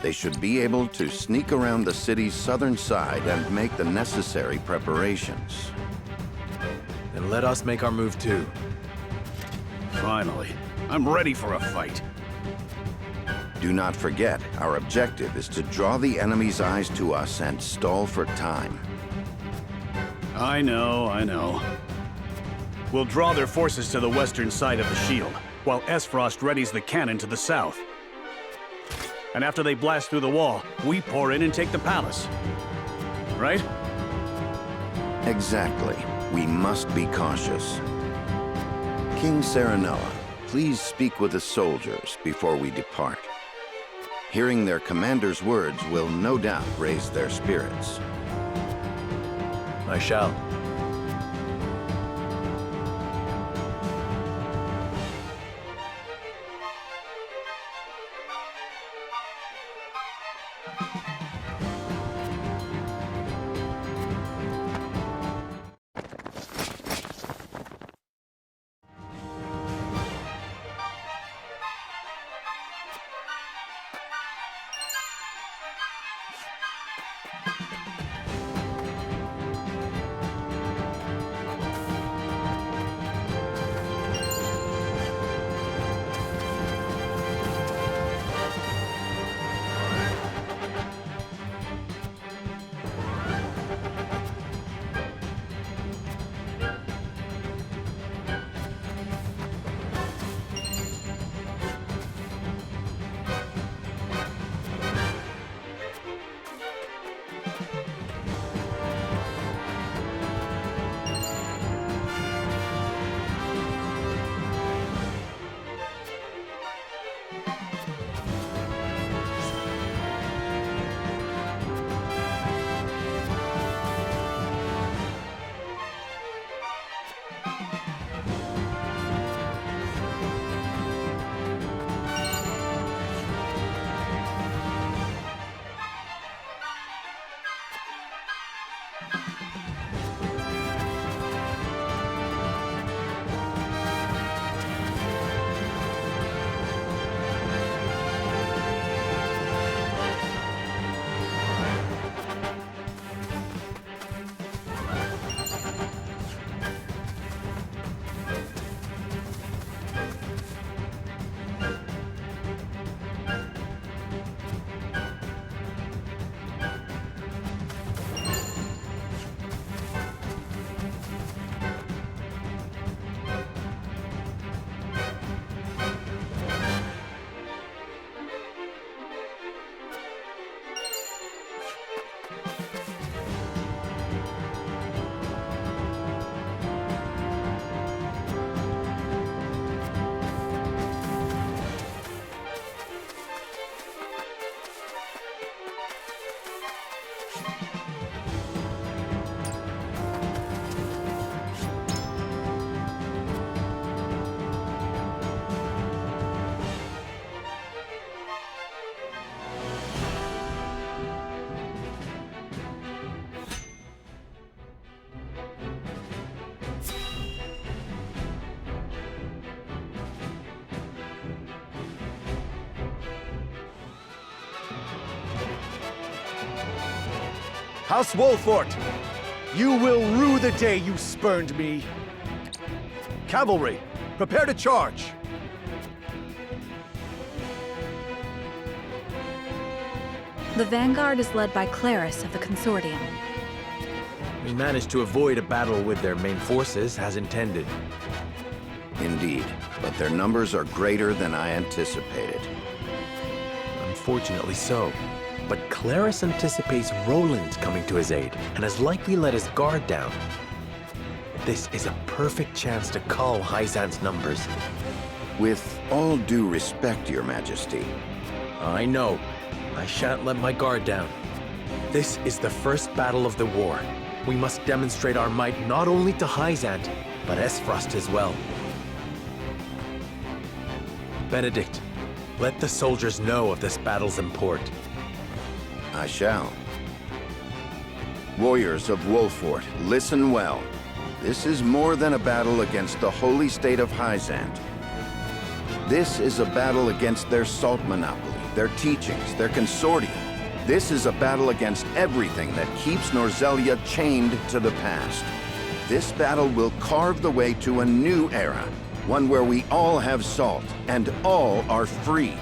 They should be able to sneak around the city's southern side and make the necessary preparations. Then let us make our move too. Finally, I'm ready for a fight. Do not forget, our objective is to draw the enemy's eyes to us and stall for time. I know. We'll draw their forces to the western side of the shield, while Esfrost readies the cannon to the south. And after they blast through the wall, we pour in and take the palace. Right? Exactly. We must be cautious. King Serenoa, please speak with the soldiers before we depart. Hearing their commander's words will no doubt raise their spirits. I shall. House Wolfort, you will rue the day you spurned me. Cavalry, prepare to charge. The vanguard is led by Claris of the Consortium. We managed to avoid a battle with their main forces as intended. Indeed, but their numbers are greater than I anticipated. Unfortunately so. But Claris anticipates Roland coming to his aid, and has likely let his guard down. This is a perfect chance to cull Hyzante's numbers. With all due respect, Your Majesty. I know. I shan't let my guard down. This is the first battle of the war. We must demonstrate our might not only to Hyzante, but Esfrost as well. Benedict, let the soldiers know of this battle's import. I shall. Warriors of Wolfort, listen well. This is more than a battle against the holy state of Hyzante. This is a battle against their salt monopoly, their teachings, their consortium. This is a battle against everything that keeps Norzelia chained to the past. This battle will carve the way to a new era, one where we all have salt and all are free.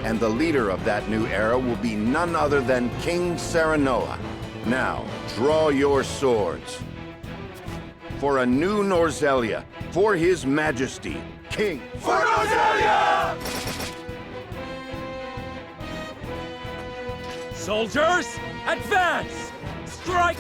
And the leader of that new era will be none other than King Serenoa. Now, draw your swords. For a new Norzelia, for His Majesty, King. For Norzelia! Soldiers, advance! Strike!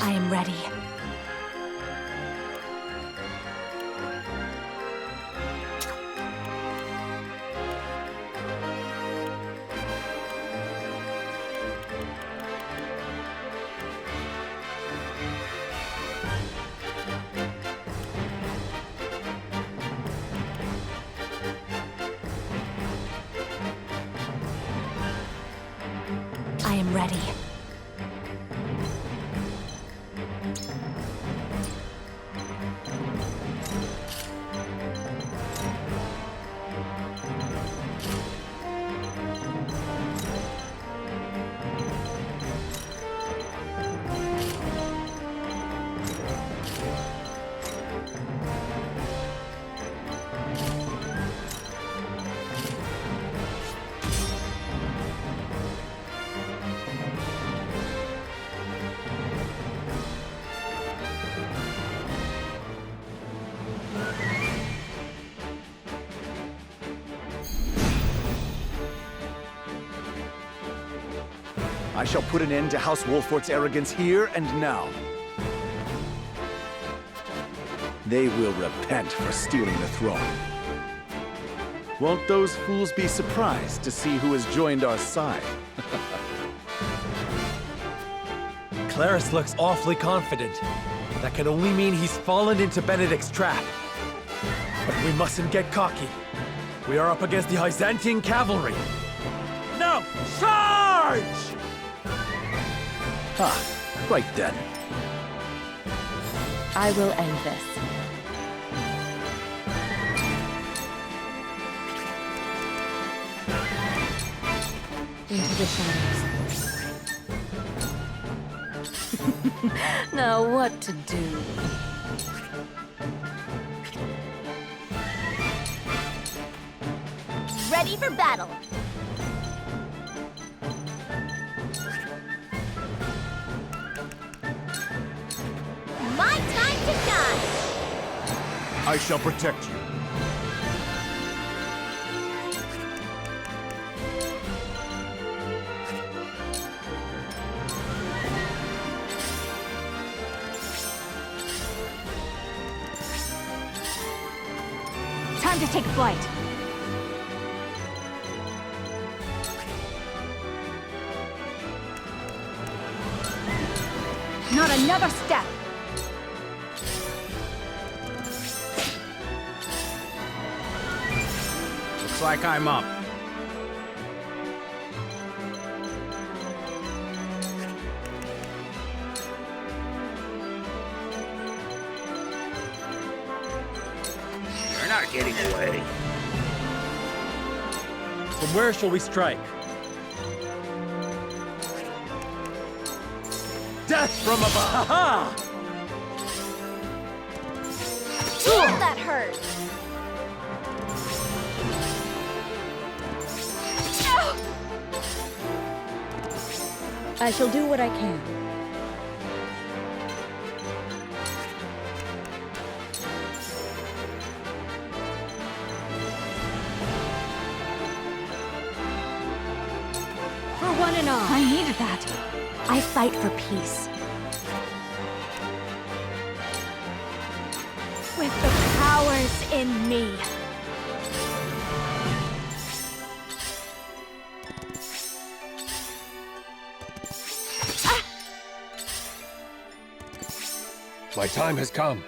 I am ready. I am ready. I shall put an end to House Wolfort's arrogance here and now. They will repent for stealing the throne. Won't those fools be surprised to see who has joined our side? Claris looks awfully confident. That can only mean he's fallen into Benedict's trap. But we mustn't get cocky. We are up against the Hyzantean cavalry. Now, charge! Ah, right then. I will end this. Into the shadows. Now what to do? Ready for battle. My time to shine. I shall protect you. Time to take flight. Not another step. like I'm up. You're not getting away. From where shall we strike? Death from above! Ha! Damn, that hurt! I shall do what I can. For one and all, I needed that. I fight for peace. With the powers in me. My time has come.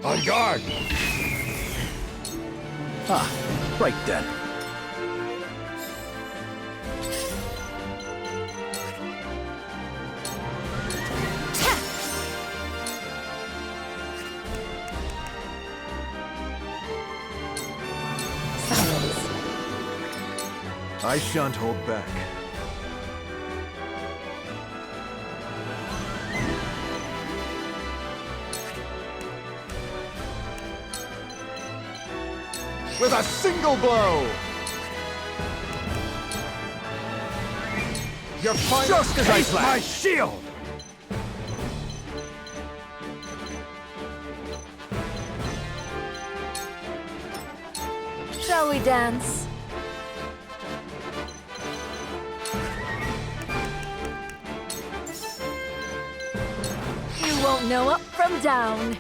On guard! Ah, right then. I shan't hold back. With a single blow! You're fine. Just as I planned. My shield! Shall we dance? You won't know up from down.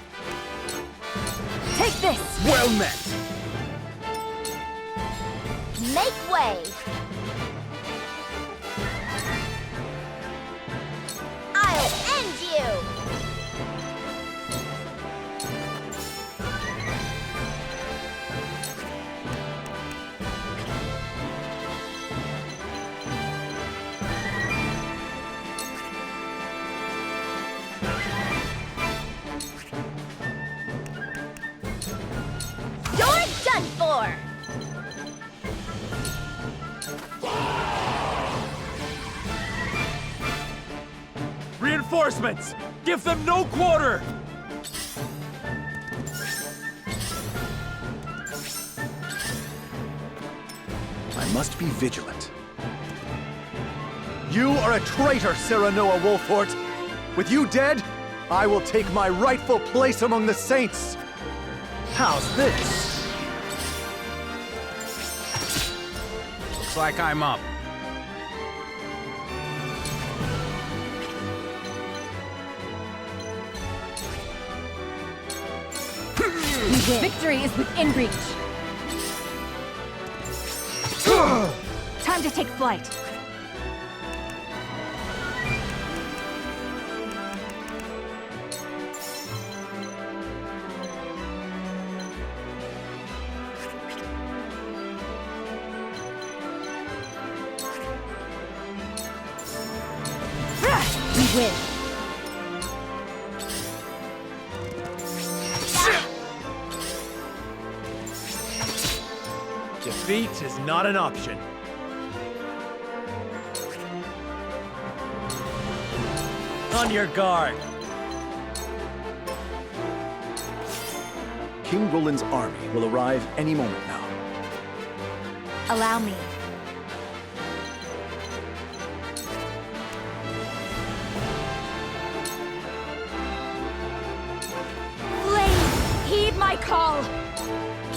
Take this! Well met! Make way! I'll end you! You're done for! Reinforcements! Give them no quarter! I must be vigilant. You are a traitor, Serenoa Wolfort! With you dead, I will take my rightful place among the saints! How's this? Looks like I'm up. Victory is within reach. Time to take flight. We win. Defeat is not an option. On your guard. King Roland's army will arrive any moment now. Allow me. Flame, heed my call!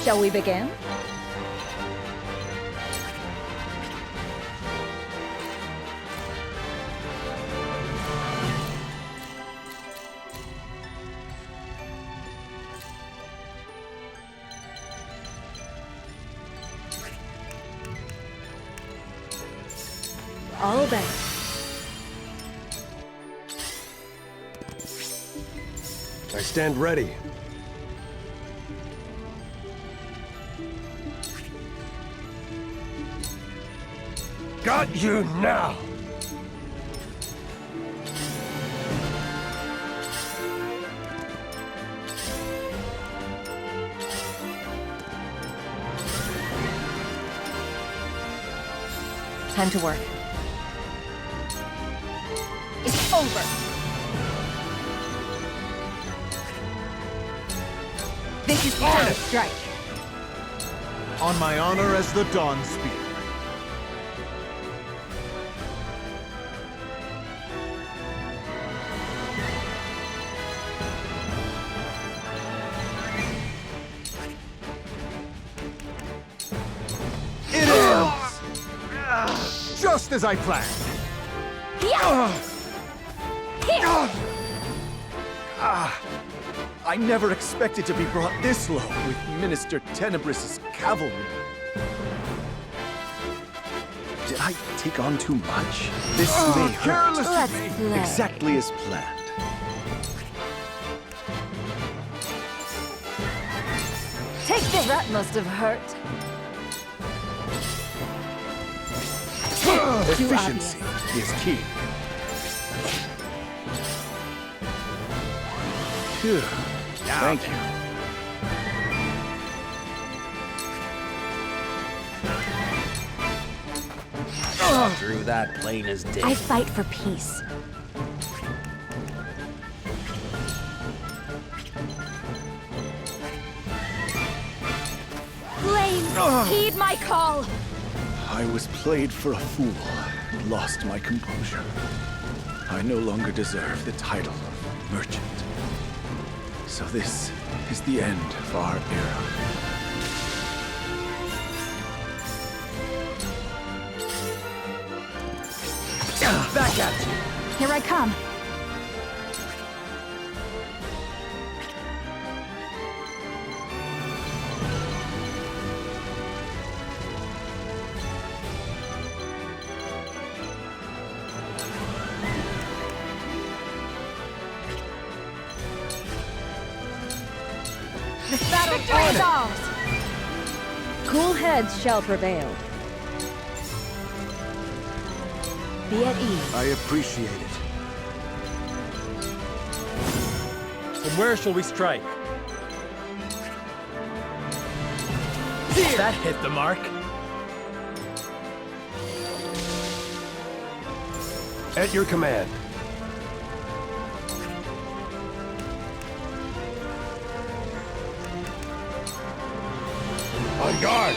Shall we begin? I'll obey. I stand ready. Got you now! Time to work. It's over. This is time to strike. On my honor as the Dawn Spear. It is! Just as I planned. I never expected to be brought this low with Minister Tenebris's cavalry. Did I take on too much? This may hurt. Careless of Let's me. play. Exactly as planned. Take this. That must have hurt. Efficiency is key. Phew. Thank you. Through that plain as day. I fight for peace. Flames, heed my call! I was played for a fool and lost my composure. I no longer deserve the title of merchant. So this is the end of our era. Back at you! Here I come. This battle is ours! Cool heads shall prevail. Be at ease. I appreciate it. And where shall we strike? That hit the mark. At your command. On guard!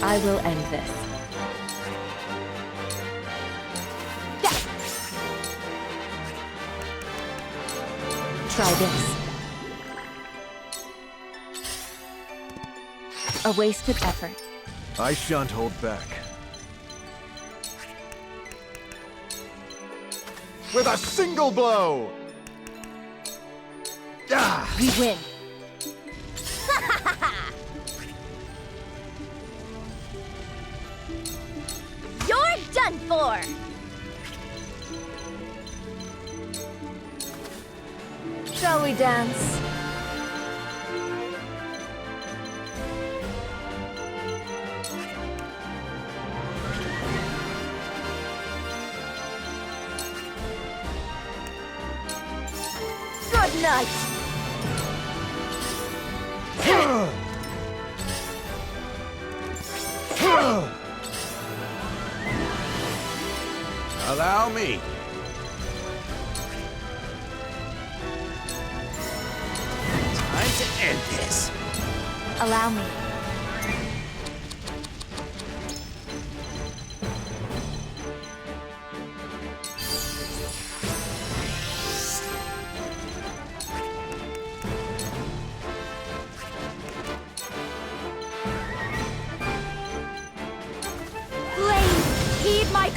I will end this. Try this. A wasted effort. I shan't hold back. With a single blow! We win. You're done for! Shall we dance? Good night! Allow me. Time to end this. Allow me.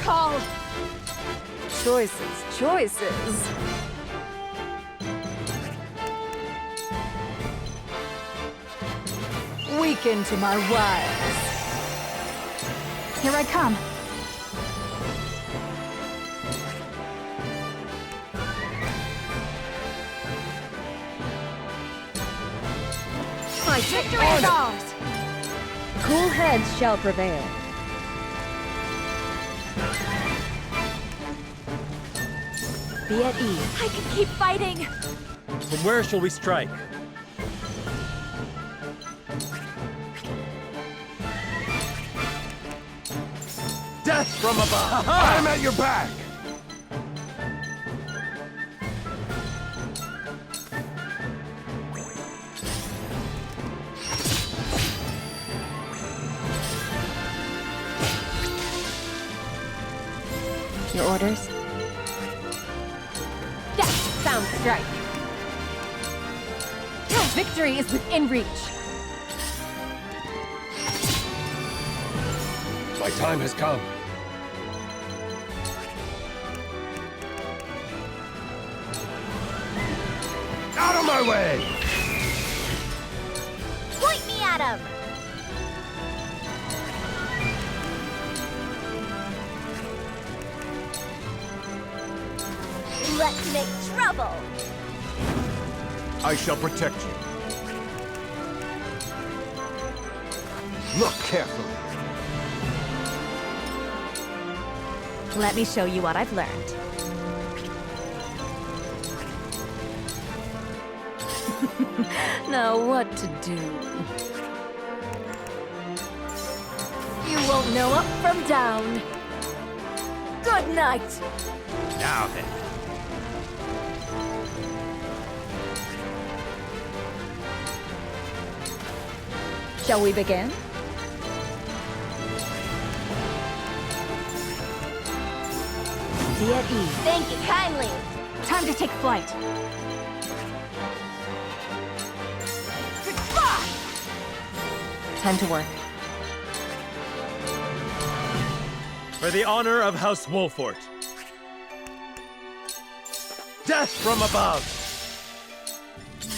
call! Choices, choices. Weaken to my wiles. Here I come. My Victory is ours! cool heads shall prevail. Be at ease. I can keep fighting! From where shall we strike? Death from above! I'm at your back! Your orders? Yes! Sound strike! Victory is within reach! My time has come. Out of my way! Point me at him! Let's make trouble! I shall protect you. Look carefully. Let me show you what I've learned. Now what to do? You won't know up from down. Good night! Now then. Shall we begin? Be at ease. Thank you kindly. Time to take flight. Time to work. For the honor of House Wolfort. Death from above!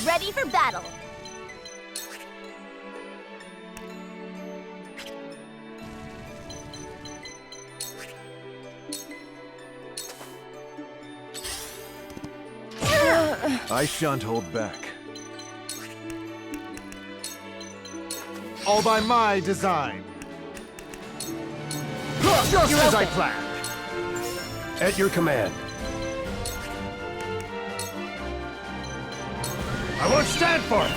Ready for battle. I shan't hold back. All by my design. Just as I planned. At your command. I won't stand for it!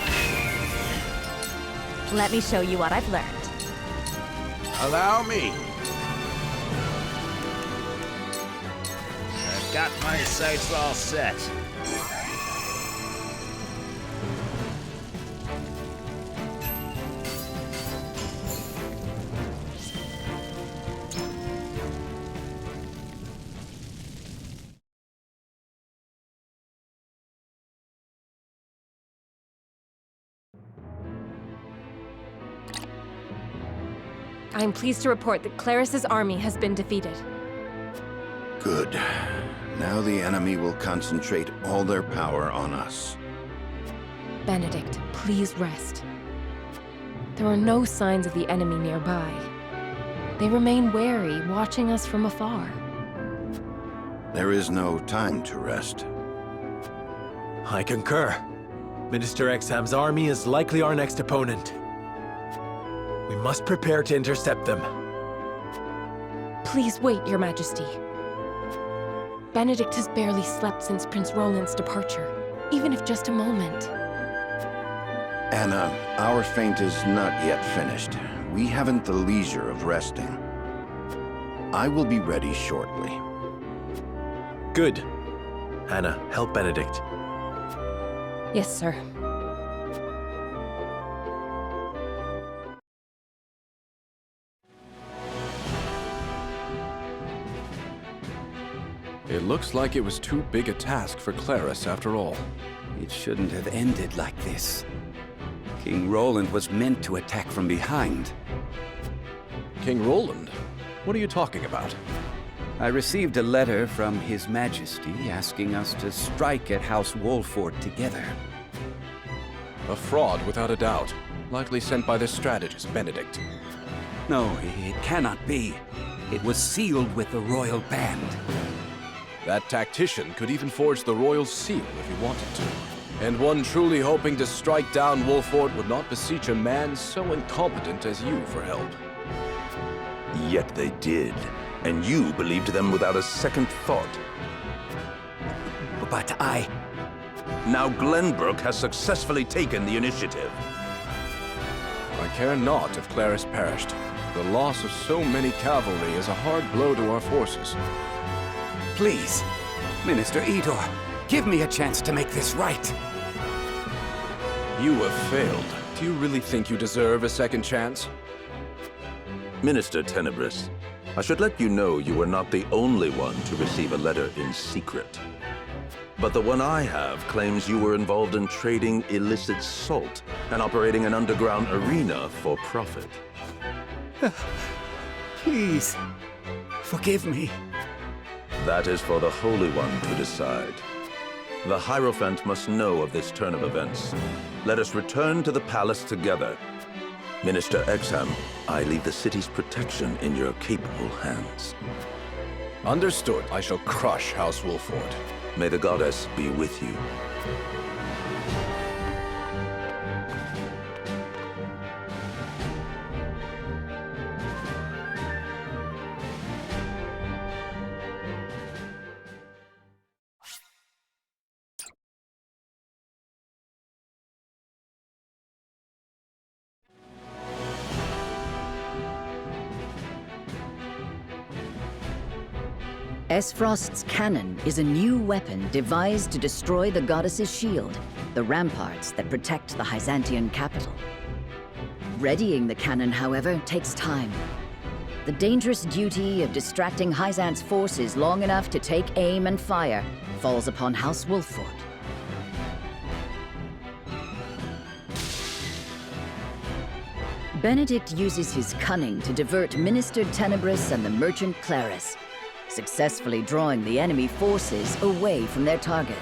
Let me show you what I've learned. Allow me. I've got my sights all set. I am pleased to report that Clariss's army has been defeated. Good. Now the enemy will concentrate all their power on us. Benedict, please rest. There are no signs of the enemy nearby. They remain wary, watching us from afar. There is no time to rest. I concur. Minister Exham's army is likely our next opponent. We must prepare to intercept them. Please wait, Your Majesty. Benedict has barely slept since Prince Roland's departure, even if just a moment. Anna, our feint is not yet finished. We haven't the leisure of resting. I will be ready shortly. Good. Anna, help Benedict. Yes, sir. It looks like it was too big a task for Clariss after all. It shouldn't have ended like this. King Roland was meant to attack from behind. King Roland? What are you talking about? I received a letter from His Majesty asking us to strike at House Wolfort together. A fraud, without a doubt. Likely sent by the strategist, Benedict. No, it cannot be. It was sealed with the royal band. That tactician could even forge the royal seal if he wanted to. And one truly hoping to strike down Wolfort would not beseech a man so incompetent as you for help. Yet they did, and you believed them without a second thought. But Now Glenbrook has successfully taken the initiative. I care not if Claris perished. The loss of so many cavalry is a hard blow to our forces. please, Minister Idor, give me a chance to make this right. You have failed. Do you really think you deserve a second chance? Minister Tenebris, I should let you know you were not the only one to receive a letter in secret. But the one I have claims you were involved in trading illicit salt and operating an underground arena for profit. Please, forgive me. That is for the Holy One to decide. The Hierophant must know of this turn of events. Let us return to the palace together. Minister Exham, I leave the city's protection in your capable hands. Understood. I shall crush House Wolfort. May the goddess be with you. Esfrost's cannon is a new weapon devised to destroy the goddess's shield, the ramparts that protect the Hyzantean capital. Readying the cannon, however, takes time. The dangerous duty of distracting Hyzante's forces long enough to take aim and fire falls upon House Wolfort. Benedict uses his cunning to divert Minister Tenebris and the merchant Claris, successfully drawing the enemy forces away from their target.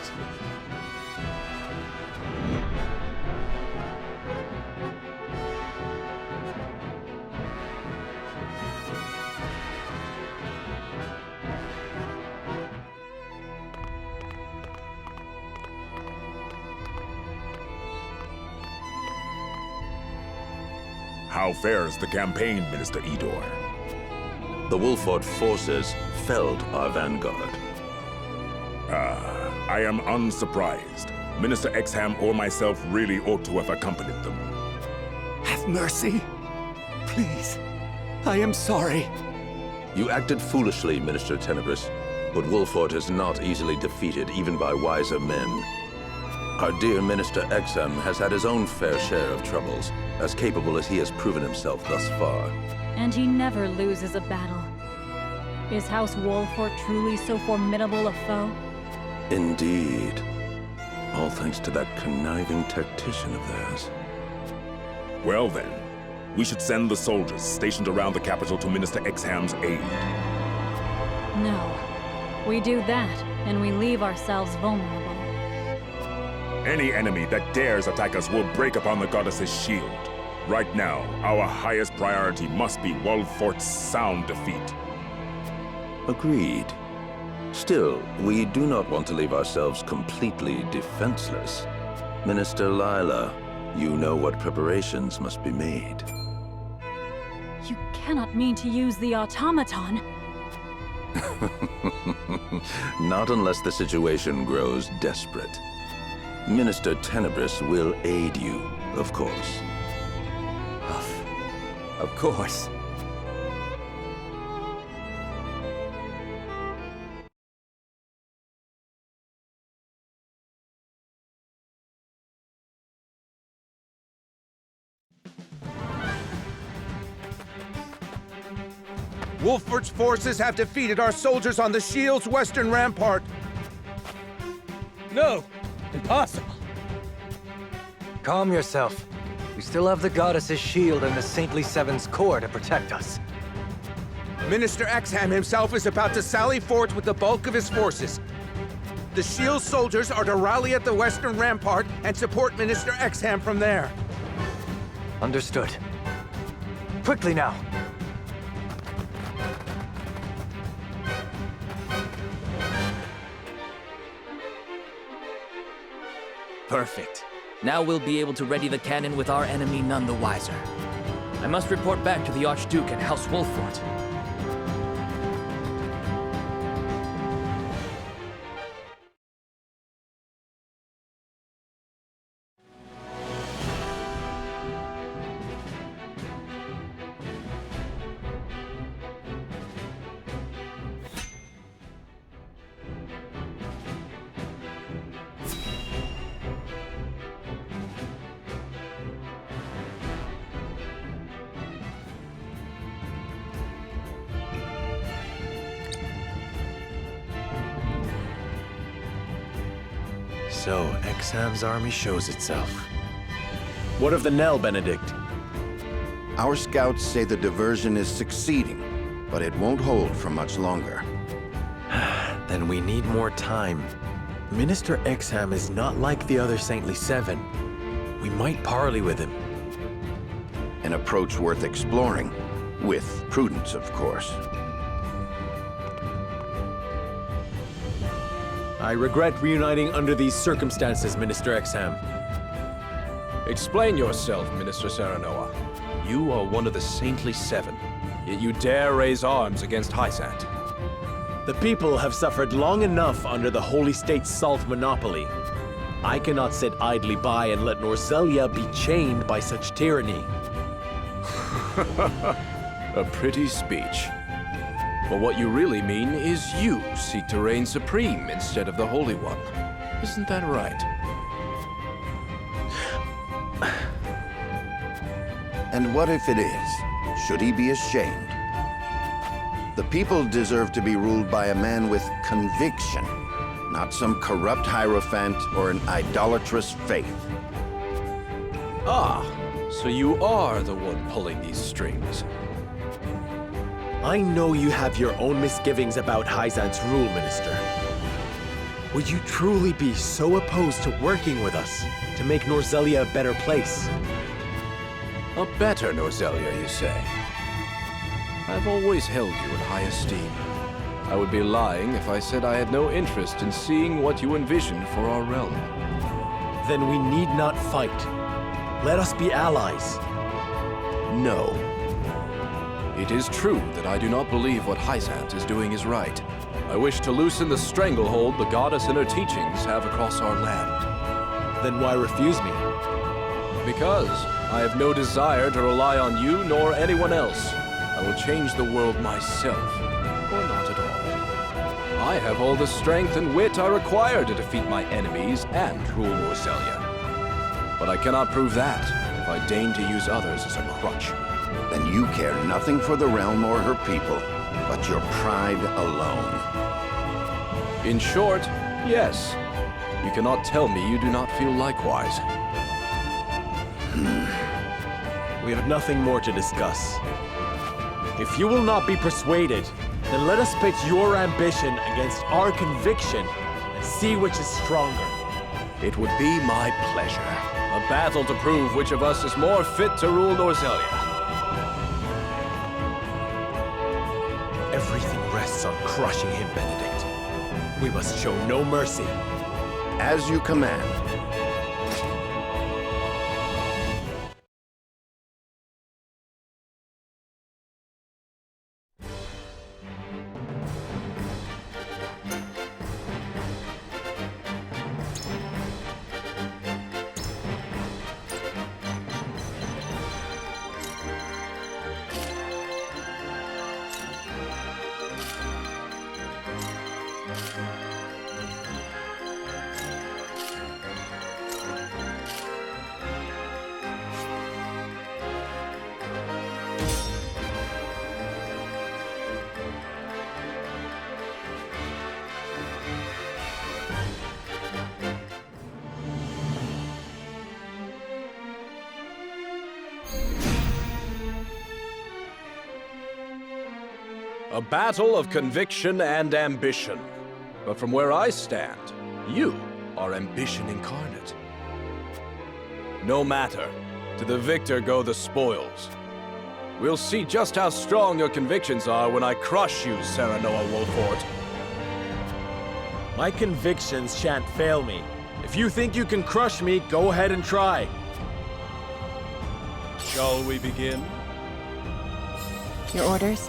How fares the campaign, Minister Idor? The Wolfort forces felled our vanguard. I am unsurprised. Minister Exham or myself really ought to have accompanied them. Have mercy. Please. I am sorry. You acted foolishly, Minister Tenebris, but Wolfort is not easily defeated, even by wiser men. Our dear Minister Exham has had his own fair share of troubles, as capable as he has proven himself thus far. And he never loses a battle. Is House Wolfort truly so formidable a foe? Indeed. All thanks to that conniving tactician of theirs. Well then, we should send the soldiers stationed around the capital to Minister Exham's aid. No. We do that, and we leave ourselves vulnerable. Any enemy that dares attack us will break upon the goddess's shield. Right now, our highest priority must be Wolfort's sound defeat. Agreed. Still, we do not want to leave ourselves completely defenseless. Minister Lila, you know what preparations must be made. You cannot mean to use the automaton. Not unless the situation grows desperate. Minister Tenebris will aid you, of course. Of course. Wolfort's forces have defeated our soldiers on the shield's western rampart. No! Impossible! Calm yourself. We still have the goddess's shield and the Saintly Seven's core to protect us. Minister Exham himself is about to sally forth with the bulk of his forces. The Shield soldiers are to rally at the western rampart and support Minister Exham from there. Understood. Quickly now! Perfect. Now we'll be able to ready the cannon with our enemy none the wiser. I must report back to the Archduke and House Wolffort. So, Exham's army shows itself. What of the Knell, Benedict? Our scouts say the diversion is succeeding, but it won't hold for much longer. Then we need more time. Minister Exham is not like the other Saintly Seven. We might parley with him. An approach worth exploring, with prudence, of course. I regret reuniting under these circumstances, Minister Exham. Explain yourself, Minister Serenoa. You are one of the Saintly Seven, yet you dare raise arms against Hyzante. The people have suffered long enough under the Holy State's salt monopoly. I cannot sit idly by and let Norzelia be chained by such tyranny. A pretty speech. But what you really mean is you seek to reign supreme instead of the Holy One. Isn't that right? And what if it is? Should he be ashamed? The people deserve to be ruled by a man with conviction, not some corrupt hierophant or an idolatrous faith. Ah, so you are the one pulling these strings. I know you have your own misgivings about Hyzante's rule, Minister. Would you truly be so opposed to working with us to make Norzelia a better place? A better Norzelia, you say? I've always held you in high esteem. I would be lying if I said I had no interest in seeing what you envision for our realm. Then we need not fight. Let us be allies. No. It is true that I do not believe what Hyzante is doing is right. I wish to loosen the stranglehold the goddess and her teachings have across our land. Then why refuse me? Because I have no desire to rely on you nor anyone else. I will change the world myself, or not at all. I have all the strength and wit I require to defeat my enemies and rule Norzelia. But I cannot prove that if I deign to use others as a crutch. Then you care nothing for the realm or her people, but your pride alone. In short, yes. You cannot tell me you do not feel likewise. We have nothing more to discuss. If you will not be persuaded, then let us pit your ambition against our conviction and see which is stronger. It would be my pleasure. A battle to prove which of us is more fit to rule Norzelia. Everything rests on crushing him, Benedict. We must show no mercy. As you command. A battle of conviction and ambition. But from where I stand, you are ambition incarnate. No matter. To the victor go the spoils. We'll see just how strong your convictions are when I crush you, Serenoa Wolfort. My convictions shan't fail me. If you think you can crush me, go ahead and try. Shall we begin? Your orders?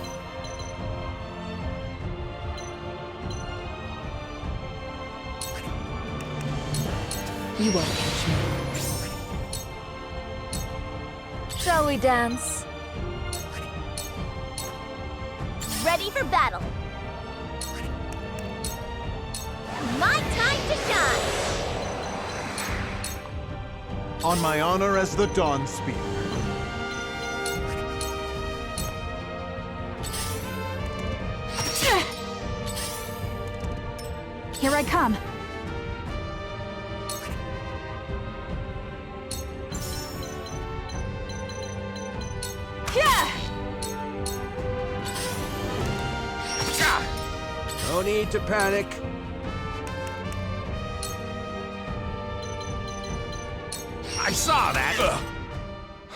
You won't catch me. Shall we dance? Ready for battle. My time to shine. On my honor as the Dawn Spear. Here I come. No need to panic. I saw that!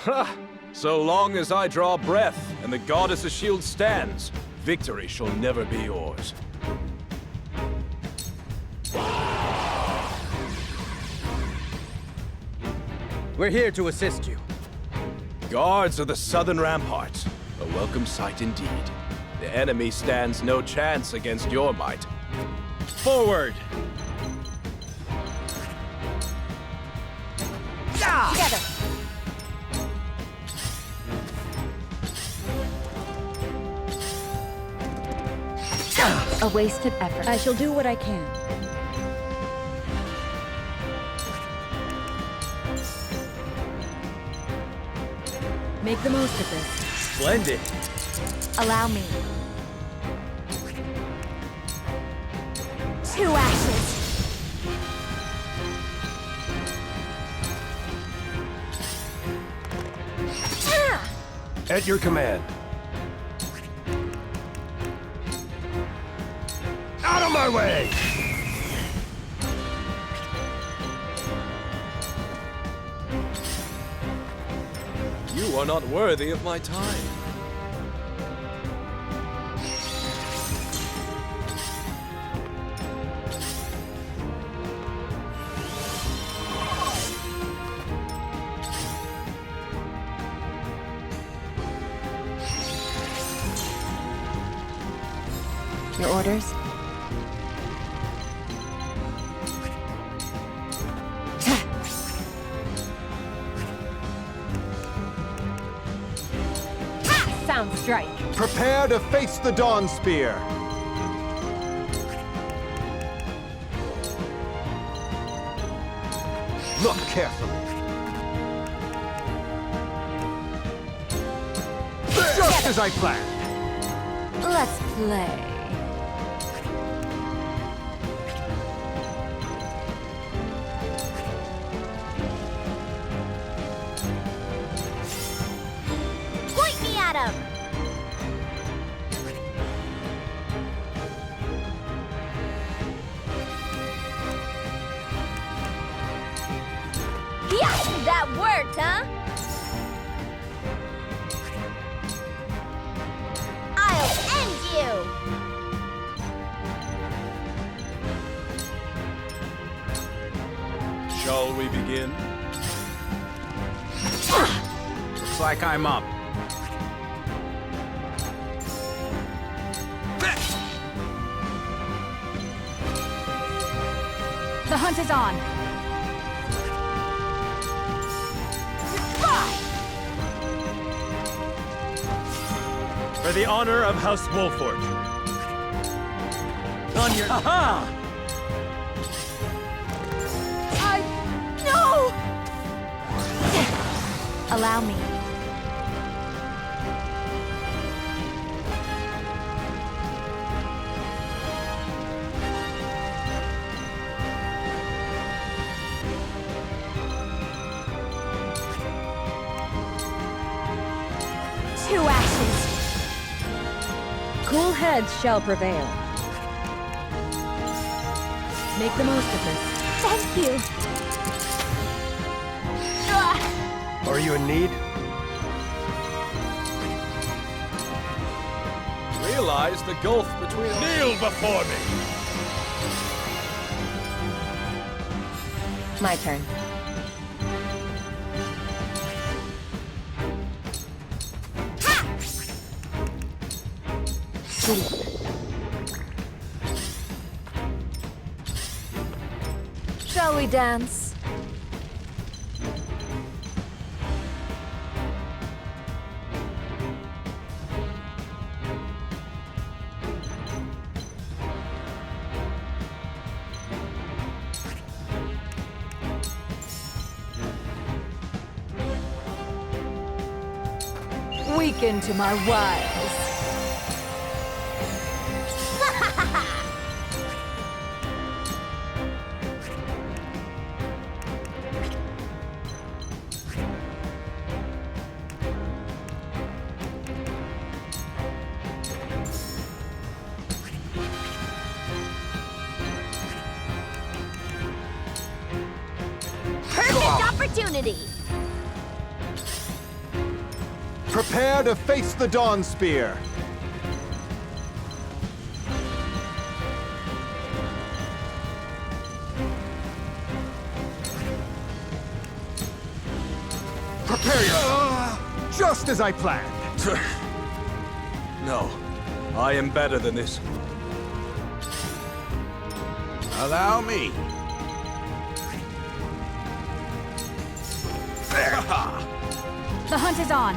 Ha! So long as I draw breath and the goddess's shield stands, victory shall never be yours. We're here to assist you. Guards of the southern ramparts. A welcome sight indeed. The enemy stands no chance against your might. Forward! Together. A wasted effort. I shall do what I can. Make the most of this. Splendid! Allow me. 2 ashes. At your command. Out of my way! You are not worthy of my time. Your orders? Sound strike. Prepare to face the Dawn Spear. Look carefully. Just as I planned. Let's play. Point me at him. Yeah, that worked, huh? I'll end you. Shall we begin? Looks like I'm up. The hunt is on. For the honor of House Wolfort. On your... Aha! No! Allow me. Cool heads shall prevail. Make the most of this. Thank you. Are you in need? Realize the gulf between... Kneel before me! My turn. Shall we dance? Weaken to my wiles. Perfect opportunity. Prepare to face the Dawn Spear. Prepare yourself. Just as I planned. No, I am better than this. Allow me. The hunt is on.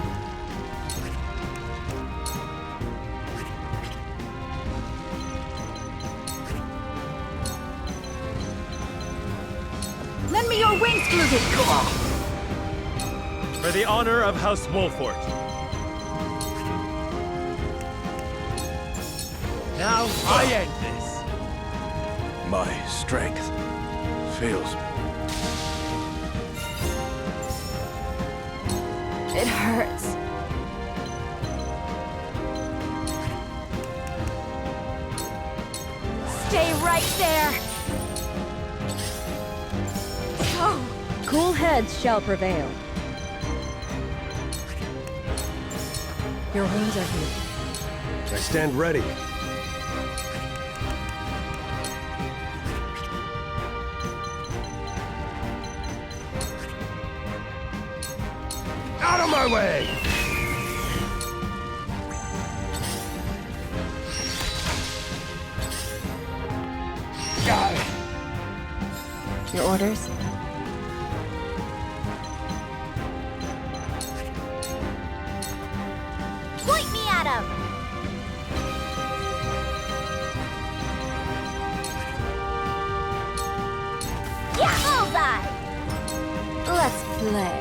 Lend me your wings, Fluted! For the honor of House Wolfort. Now I end this. My strength fails me. It hurts. Stay right there. Cool heads shall prevail. Your wounds are healed. I stand ready. Out of my way! Your orders? Point me at him. Yeah, bullseye. Let's play.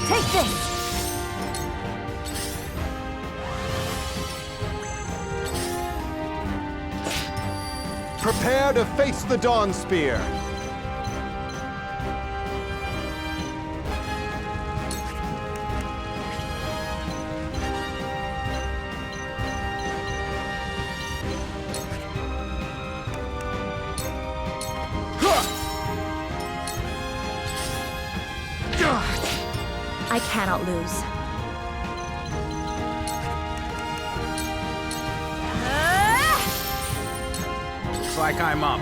Take this! Prepare to face the Dawn Spear. I cannot lose. Looks like I'm up.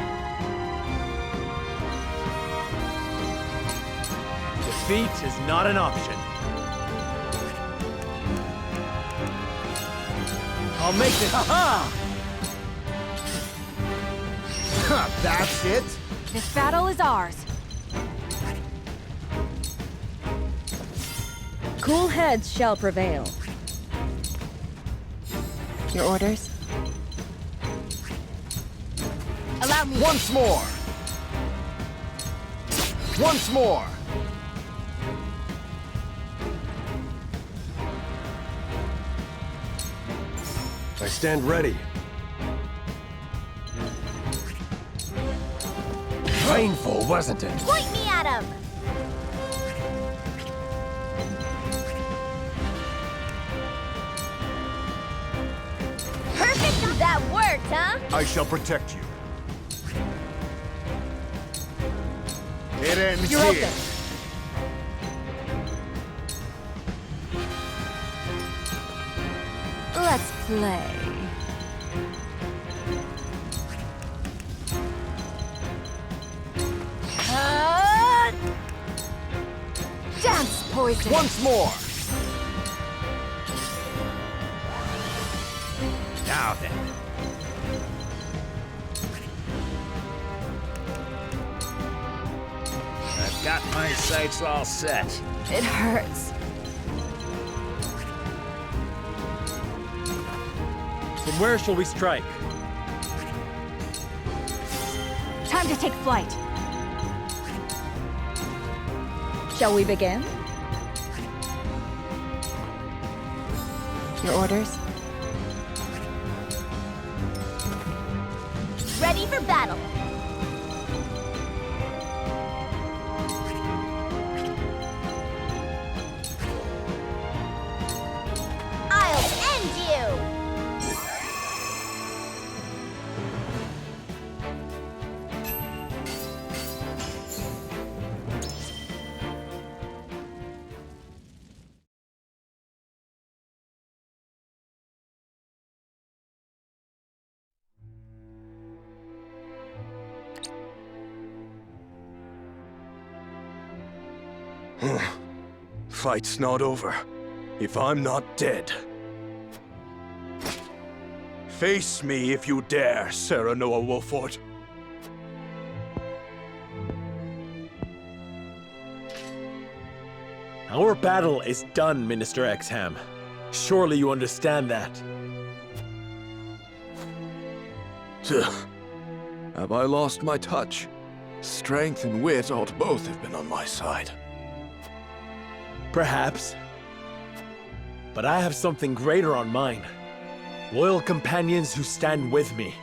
Defeat is not an option. I'll make this. Ha-ha! That's it? This battle is ours. Cool heads shall prevail. Your orders? Allow me. Once more! Once more! I stand ready. Painful, wasn't it? Point me at him. That worked, huh? I shall protect you. It ends You're here. open. Let's play. Dance poison! Once more! Now then. I've got my sights all set. It hurts. From where shall we strike? Time to take flight. Shall we begin? Your orders? Ready for battle. I'll end you! Fight's not over, if I'm not dead. Face me if you dare, Serenoa Wolfort. Our battle is done, Minister Exham. Surely you understand that. Have I lost my touch? Strength and wit ought both have been on my side. Perhaps. But I have something greater on mine. Loyal companions who stand with me.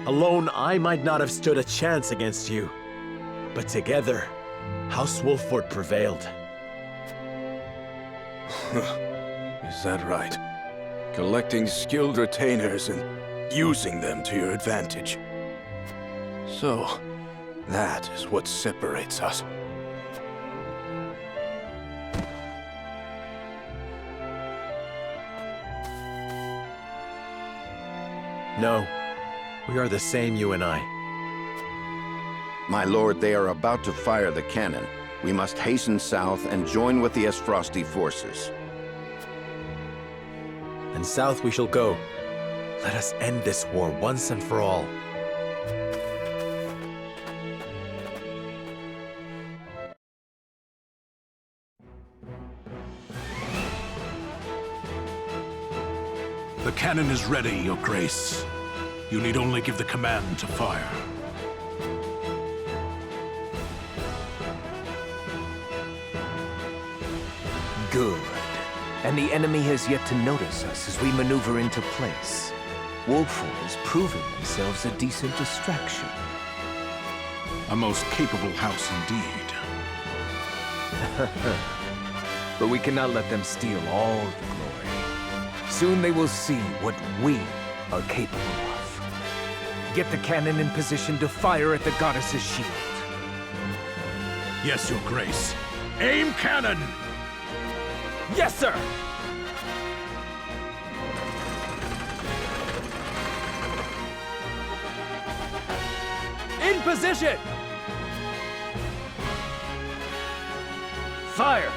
Alone, I might not have stood a chance against you. But together, House Wolfort prevailed. Is that right? Collecting skilled retainers and using them to your advantage. So, that is what separates us. No, we are the same, you and I. My lord, they are about to fire the cannon. We must hasten south and join with the Esfrosti forces. And south we shall go. Let us end this war once and for all. The cannon is ready, Your Grace. You need only give the command to fire. Good. And the enemy has yet to notice us as we maneuver into place. Wolfort is proving themselves a decent distraction. A most capable house indeed. But we cannot let them steal all the glory. Soon they will see what we are capable of. Get the cannon in position to fire at the goddess's shield. Yes, Your Grace. Aim cannon! Yes, sir! In position! Fire!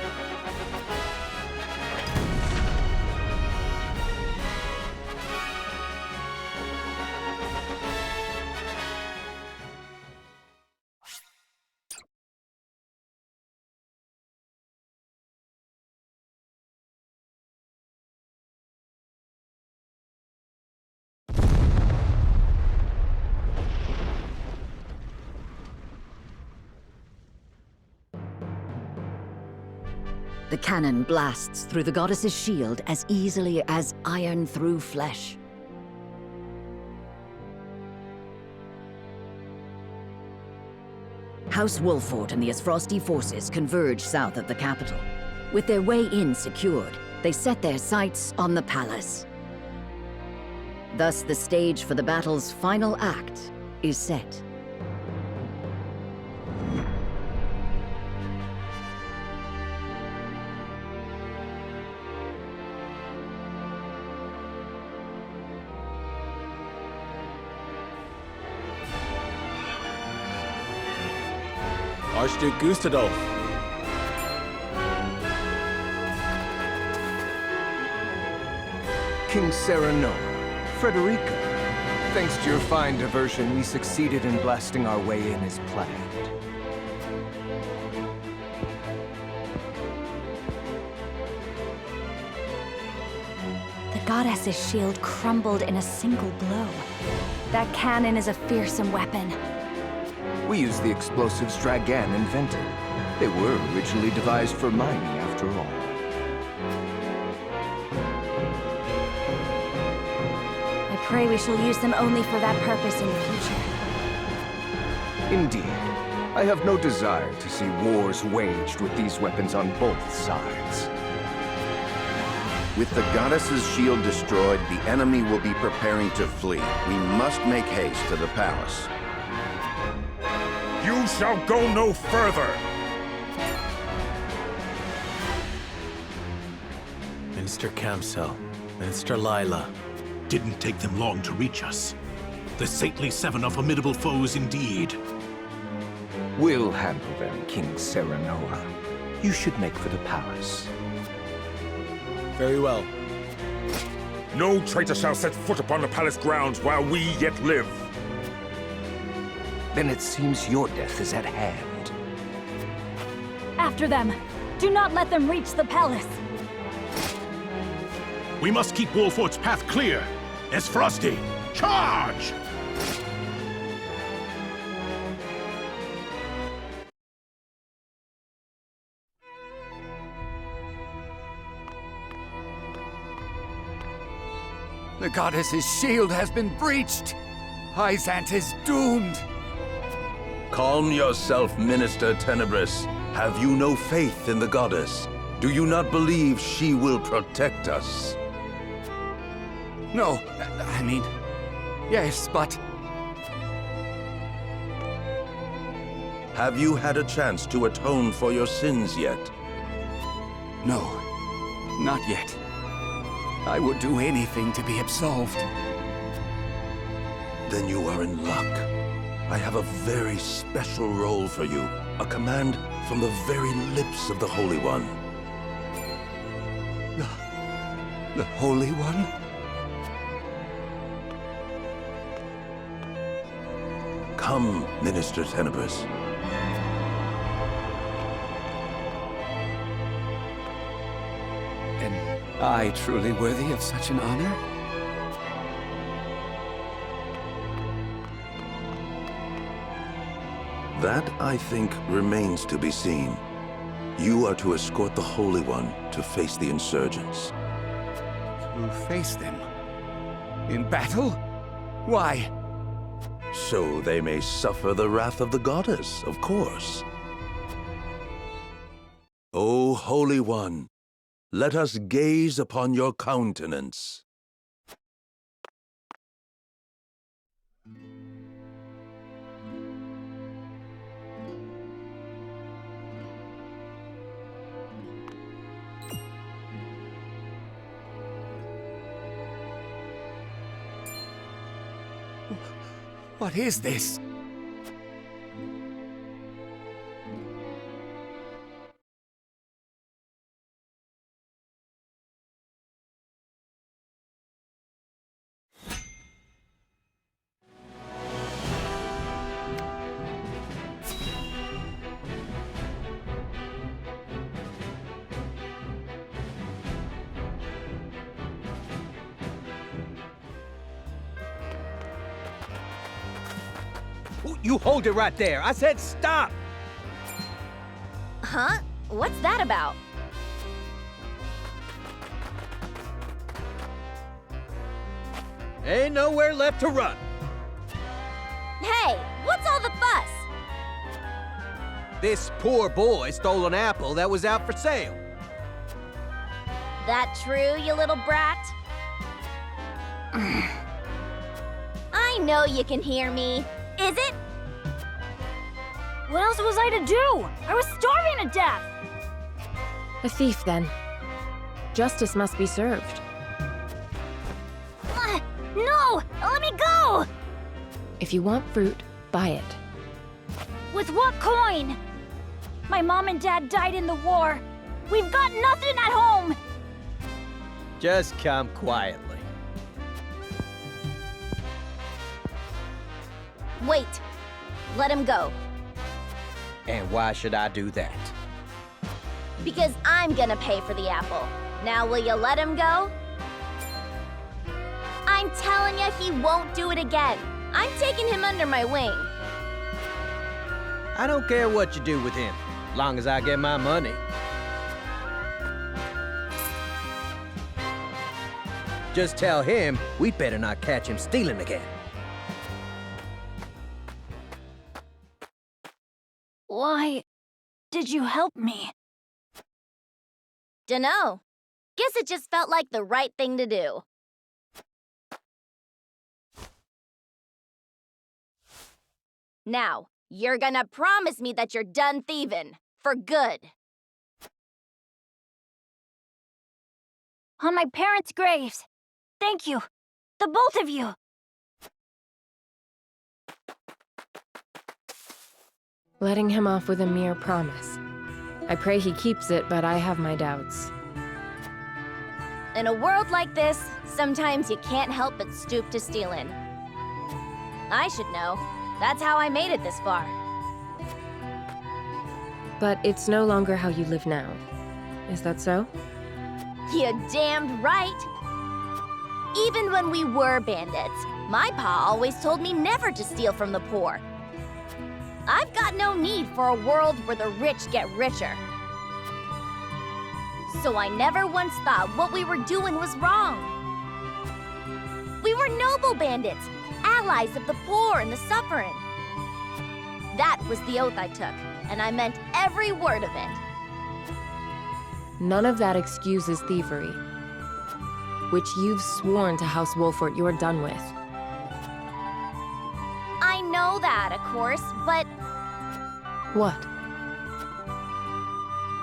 The cannon blasts through the goddess's shield as easily as iron through flesh. House Wolfort and the Esfrosti forces converge south of the capital. With their way in secured, they set their sights on the palace. Thus, the stage for the battle's final act is set. Archduke Gustadolf. King Serenoa, Frederica. Thanks to your fine diversion, we succeeded in blasting our way in as planned. The goddess's shield crumbled in a single blow. That cannon is a fearsome weapon. We used the explosives Dragan invented. They were originally devised for mining, after all. I pray we shall use them only for that purpose in the future. Indeed. I have no desire to see wars waged with these weapons on both sides. With the goddess's shield destroyed, the enemy will be preparing to flee. We must make haste to the palace. You shall go no further! Minister Kamsel, Minister Lila. Didn't take them long to reach us. The saintly seven are formidable foes indeed. We'll handle them, King Serenoa. You should make for the palace. Very well. No traitor shall set foot upon the palace grounds while we yet live. Then it seems your death is at hand. After them! Do not let them reach the palace! We must keep Wolfort's path clear. Frosty, charge! The goddess's shield has been breached! Hyzante is doomed! Calm yourself, Minister Tenebris. Have you no faith in the goddess? Do you not believe she will protect us? No, I mean, yes, but... Have you had a chance to atone for your sins yet? No, not yet. I would do anything to be absolved. Then you are in luck. I have a very special role for you. A command from the very lips of the Holy One. The Holy One? Come, Minister Tenebris. Am I truly worthy of such an honor? That, I think, remains to be seen. You are to escort the Holy One to face the insurgents. To face them? In battle? Why? So they may suffer the wrath of the goddess, of course. O Holy One, let us gaze upon your countenance. What is this? You hold it right there. I said stop! Huh? What's that about? Ain't nowhere left to run. Hey, what's all the fuss? This poor boy stole an apple that was out for sale. That true, you little brat? know you can hear me. Is it? What else was I to do? I was starving to death! A thief, then. Justice must be served. No! Let me go! If you want fruit, buy it. With what coin? My mom and dad died in the war. We've got nothing at home! Just come quietly. Wait. Let him go. And why should I do that? Because I'm gonna pay for the apple. Now will you let him go? I'm telling you, he won't do it again. I'm taking him under my wing. I don't care what you do with him, long as I get my money. Just tell him we better not catch him stealing again. Why did you help me? Dunno. Guess it just felt like the right thing to do. Now, you're gonna promise me that you're done thieving. For good. On my parents' graves. Thank you. The both of you. Letting him off with a mere promise. I pray he keeps it, but I have my doubts. In a world like this, sometimes you can't help but stoop to stealing. I should know. That's how I made it this far. But it's no longer how you live now. Is that so? You damned right. Even when we were bandits, my pa always told me never to steal from the poor. I've got no need for a world where the rich get richer. So I never once thought what we were doing was wrong. We were noble bandits, allies of the poor and the suffering. That was the oath I took, and I meant every word of it. None of that excuses thievery, which you've sworn to House Wolfort you're done with. I know that, of course, but... What?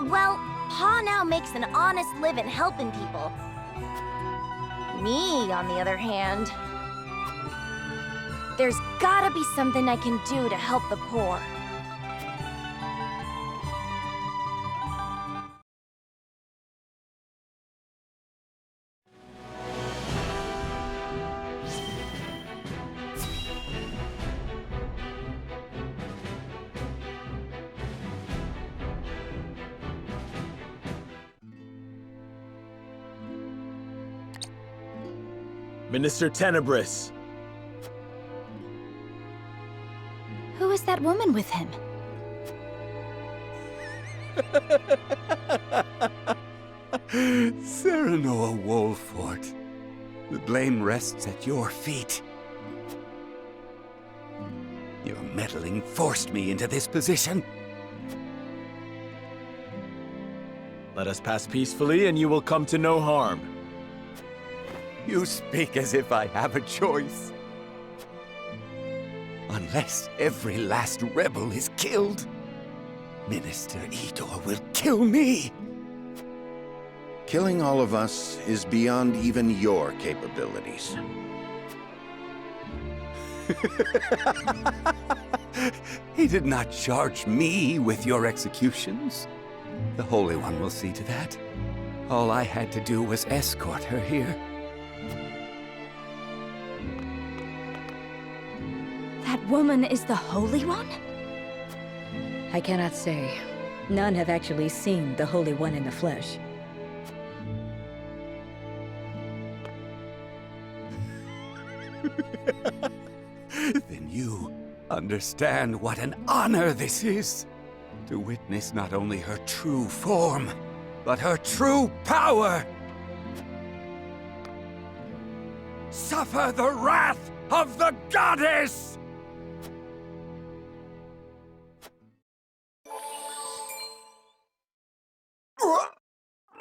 Well, Pa now makes an honest living helping people. Me, on the other hand... There's gotta be something I can do to help the poor. Minister Tenebris. Who is that woman with him? Serenoa Wolfort. The blame rests at your feet. Your meddling forced me into this position. Let us pass peacefully and you will come to no harm. You speak as if I have a choice. Unless every last rebel is killed, Minister Idor will kill me. Killing all of us is beyond even your capabilities. He did not charge me with your executions. The Holy One will see to that. All I had to do was escort her here. That woman is the Holy One? I cannot say. None have actually seen the Holy One in the flesh. Then you understand what an honor this is. To witness not only her true form, but her true power. Suffer the wrath of the goddess!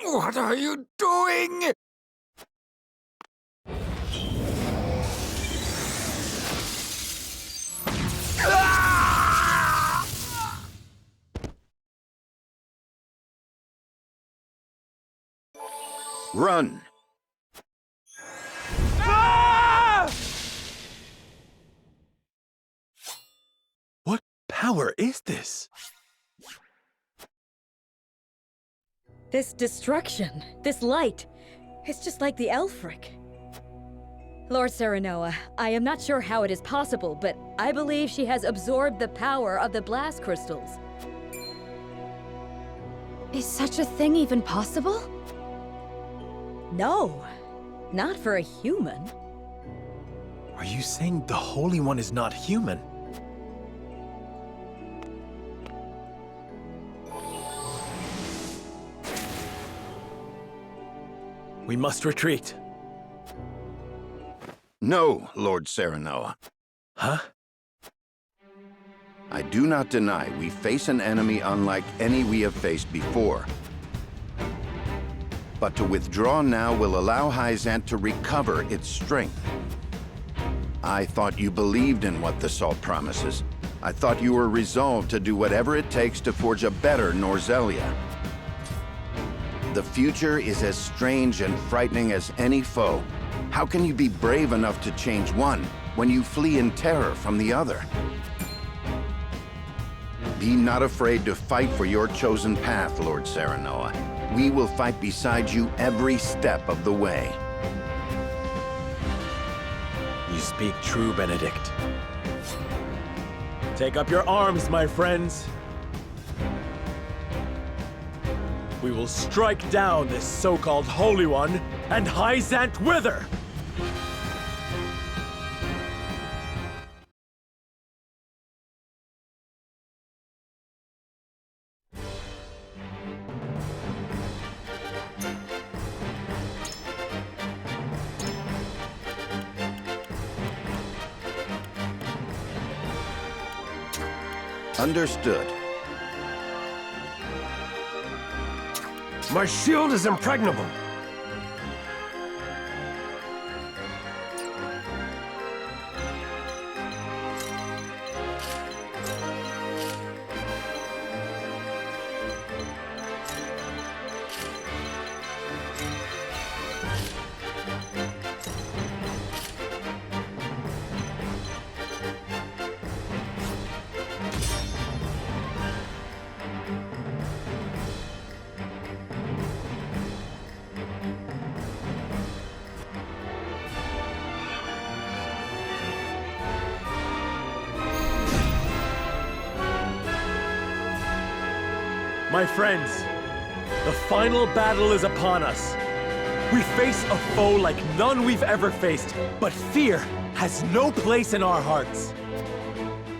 What are you doing? Run! What power is this? This destruction, this light, it's just like the Elfric. Lord Serenoa, I am not sure how it is possible, but I believe she has absorbed the power of the blast crystals. Is such a thing even possible? No, not for a human. Are you saying the Holy One is not human? We must retreat. No, Lord Serenoa. Huh? I do not deny we face an enemy unlike any we have faced before. But to withdraw now will allow Hyzante to recover its strength. I thought you believed in what the salt promises. I thought you were resolved to do whatever it takes to forge a better Norzelia. The future is as strange and frightening as any foe. How can you be brave enough to change one when you flee in terror from the other? Be not afraid to fight for your chosen path, Lord Serenoa. We will fight beside you every step of the way. You speak true, Benedict. Take up your arms, my friends. We will strike down this so-called Holy One and Hyzante with her! Understood. My shield is impregnable. My friends, the final battle is upon us. We face a foe like none we've ever faced, but fear has no place in our hearts.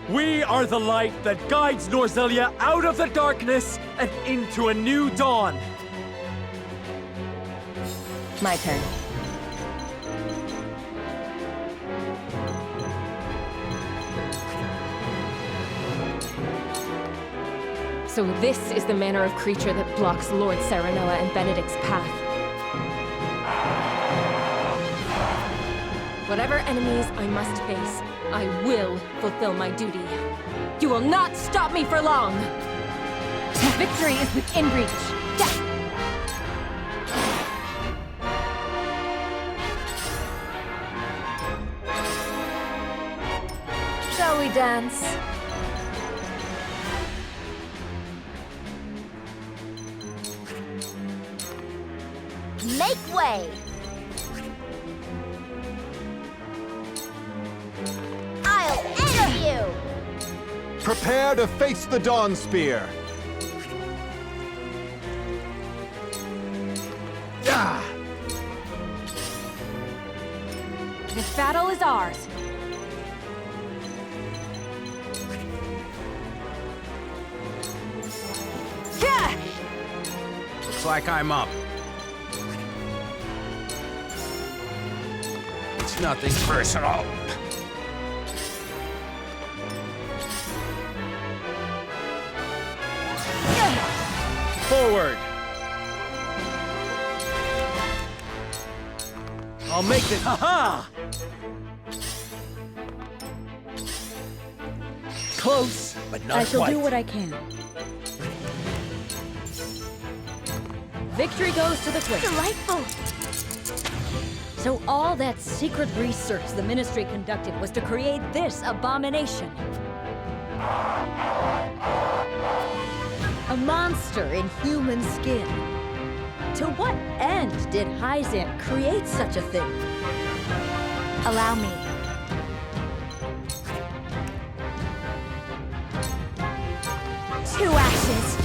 We are the light that guides Norzelia out of the darkness and into a new dawn. My turn. So this is the manner of creature that blocks Lord Serenoa and Benedict's path. Whatever enemies I must face, I will fulfill my duty. You will not stop me for long! Victory is within reach. Shall we dance? Make way! I'll end you! Prepare to face the Dawn Spear. This battle is ours. Looks like I'm up. It's nothing personal. Forward! I'll make this. Ha-ha! Close, but not I shall quite. do what I can. Victory goes to the quick. Delightful! So all that secret research the Ministry conducted was to create this abomination. A monster in human skin. To what end did Hyzante create such a thing? Allow me. To ashes!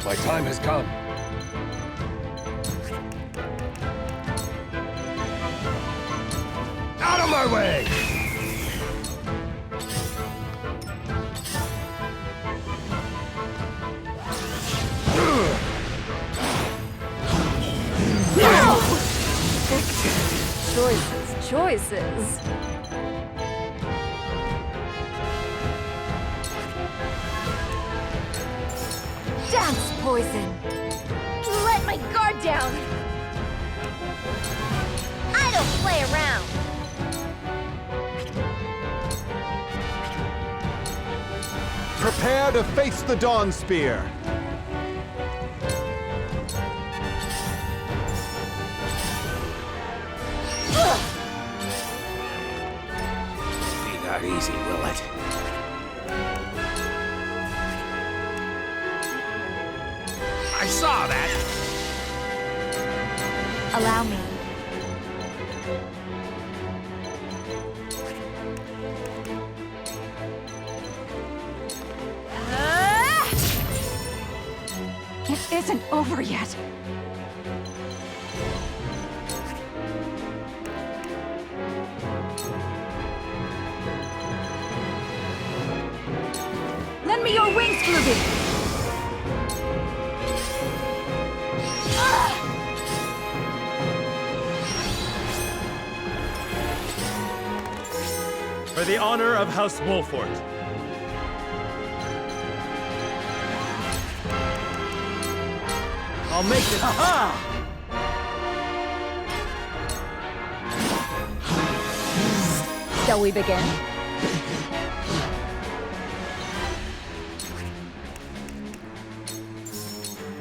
My time has come. Out of my way! Choices. Dance poison! Let my guard down! I don't play around! Prepare to face the Dawn Spear. Be not easy, will it? I saw that! Allow me. It isn't over yet. Lend me your wings, Ruby! For the honor of House Wolfort. I'll make it. Ha-ha! Shall we begin?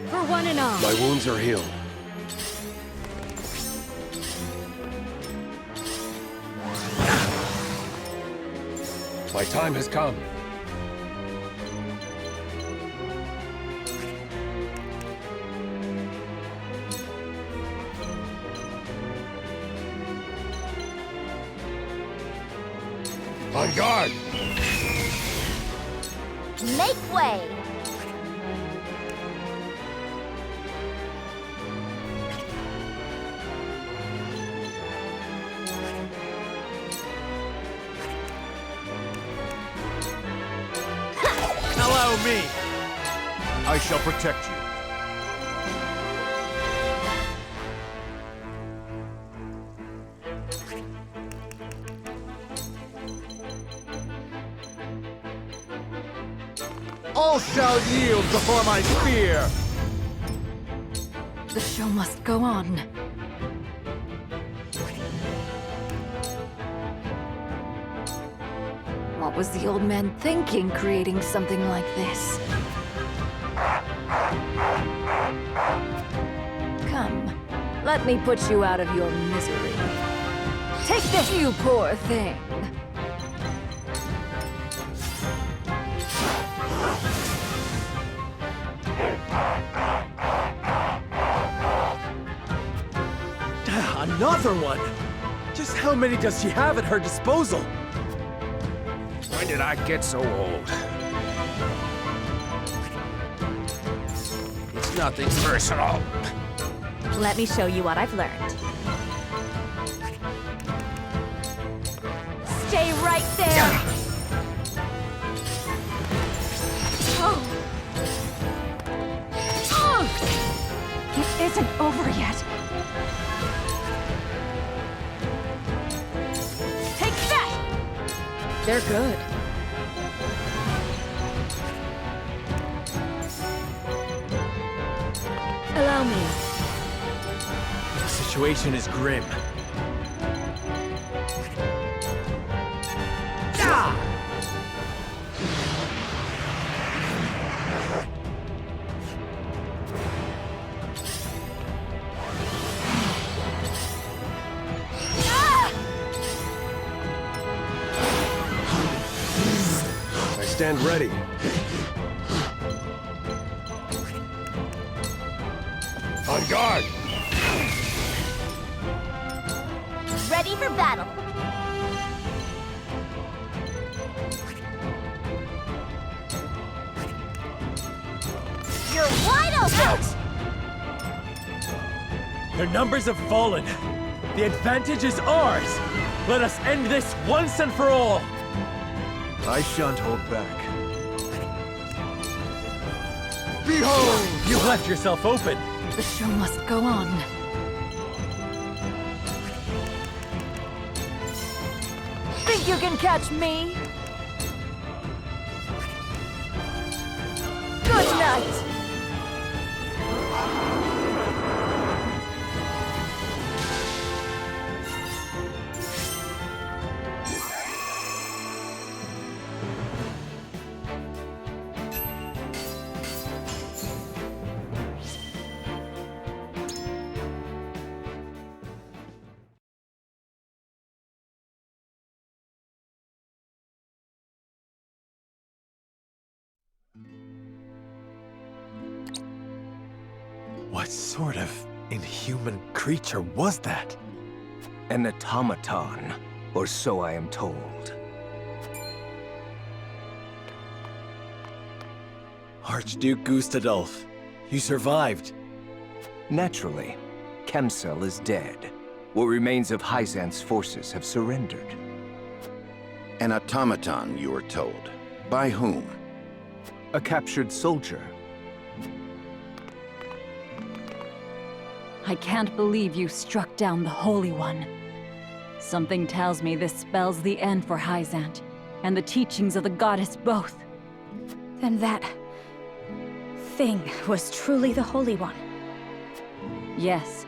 For one and all. My wounds are healed. My time has come. On guard! Make way! Allow me! I shall protect you. All shall yield before my spear! The show must go on. What was the old man thinking, creating something like this? Come, let me put you out of your misery. Take this, you poor thing! Another one? Just how many does she have at her disposal? When did I get so old? It's nothing personal. Let me show you what I've learned. Stay right there! It isn't over yet. Take that! They're good. Allow me. The situation is grim. Ah! stand ready. On guard! Ready for battle. You're wide open! Their numbers have fallen. The advantage is ours. Let us end this once and for all. I shan't hold back. Behold! You've left yourself open. The show must go on. Think you can catch me? Good night! What sort of inhuman creature was that? An automaton, or so I am told. Archduke Gustadolf, you survived. Naturally. Kemsel is dead. What remains of Hyzante's forces have surrendered. An automaton, you were told. By whom? A captured soldier. I can't believe you struck down the Holy One. Something tells me this spells the end for Hyzante, and the teachings of the goddess both. Then that thing was truly the Holy One. Yes,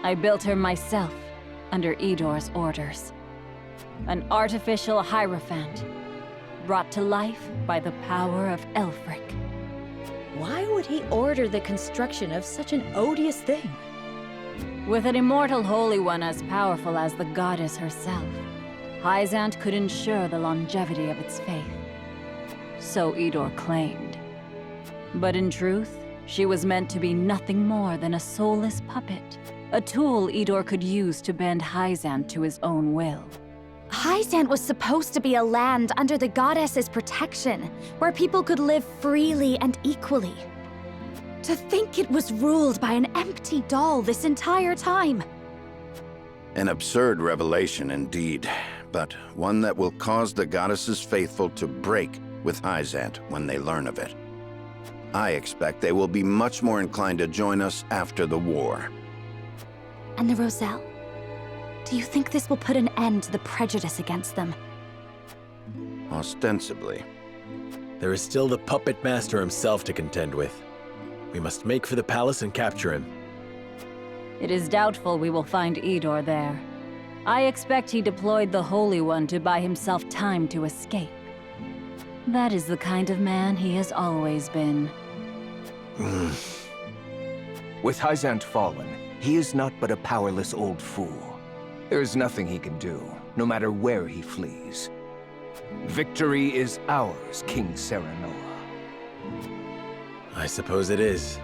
I built her myself, under Idor's orders. An artificial hierophant, brought to life by the power of Elfric. Why would he order the construction of such an odious thing? With an immortal Holy One as powerful as the goddess herself, Hyzante could ensure the longevity of its faith. So Idor claimed. But in truth, she was meant to be nothing more than a soulless puppet. A tool Idor could use to bend Hyzante to his own will. Hyzante was supposed to be a land under the goddess's protection, where people could live freely and equally. To think it was ruled by an empty doll this entire time. An absurd revelation indeed, but one that will cause the goddess's faithful to break with Hyzante when they learn of it. I expect they will be much more inclined to join us after the war. And the Roselle? Do you think this will put an end to the prejudice against them? Ostensibly. There is still the puppet master himself to contend with. We must make for the palace and capture him. It is doubtful we will find Idor there. I expect he deployed the Holy One to buy himself time to escape. That is the kind of man he has always been. With Hyzante fallen, he is not but a powerless old fool. There is nothing he can do, no matter where he flees. Victory is ours, King Serenoa. I suppose it is.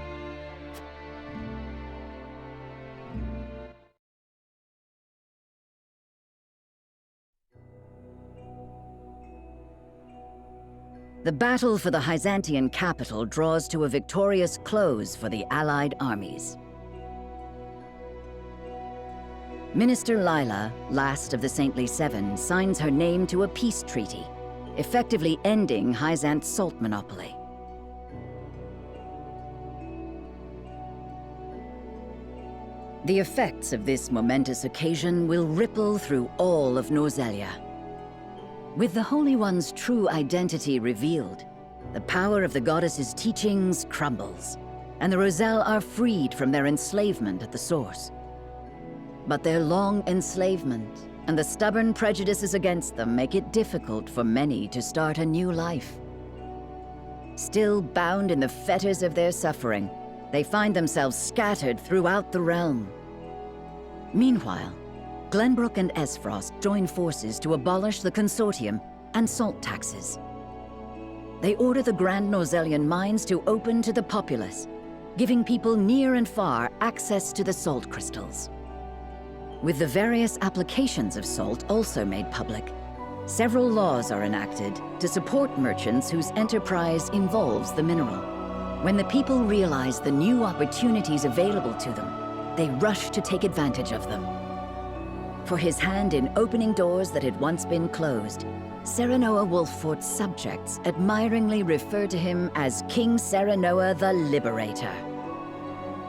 The battle for the Hyzantean capital draws to a victorious close for the Allied armies. Minister Lila, last of the Saintly Seven, signs her name to a peace treaty, effectively ending Hyzante's salt monopoly. The effects of this momentous occasion will ripple through all of Norzelia. With the Holy One's true identity revealed, the power of the goddess's teachings crumbles, and the Roselle are freed from their enslavement at the source. But their long enslavement and the stubborn prejudices against them make it difficult for many to start a new life. Still bound in the fetters of their suffering, they find themselves scattered throughout the realm. Meanwhile, Glenbrook and Esfrost join forces to abolish the consortium and salt taxes. they order the Grand Norzelian mines to open to the populace, giving people near and far access to the salt crystals. With the various applications of salt also made public, several laws are enacted to support merchants whose enterprise involves the mineral. When the people realize the new opportunities available to them, they rush to take advantage of them. For his hand in opening doors that had once been closed, Serenoa Wolffort's subjects admiringly refer to him as King Serenoa the Liberator.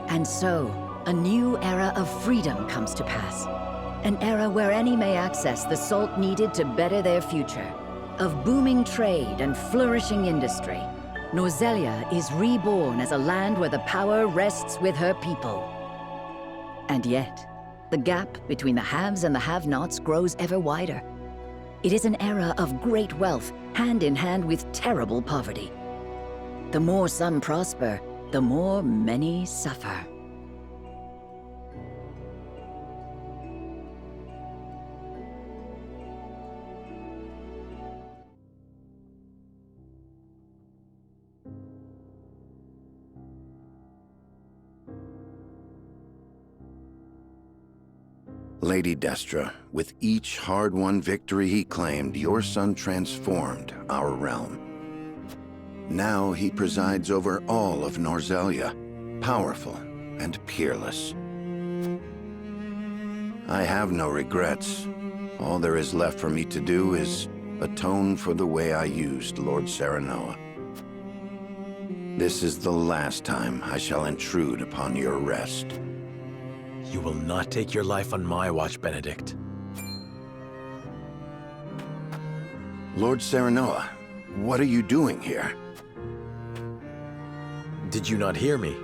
And so, a new era of freedom comes to pass. An era where any may access the salt needed to better their future. Of booming trade and flourishing industry, Norzelia is reborn as a land where the power rests with her people. And yet, the gap between the haves and the have-nots grows ever wider. It is an era of great wealth, hand in hand with terrible poverty. The more some prosper, the more many suffer. Lady Destra, with each hard-won victory he claimed, your son transformed our realm. Now he presides over all of Norzelia, powerful and peerless. I have no regrets. All there is left for me to do is atone for the way I used Lord Serenoa. This is the last time I shall intrude upon your rest. You will not take your life on my watch, Benedict. Lord Serenoa, what are you doing here? Did you not hear me?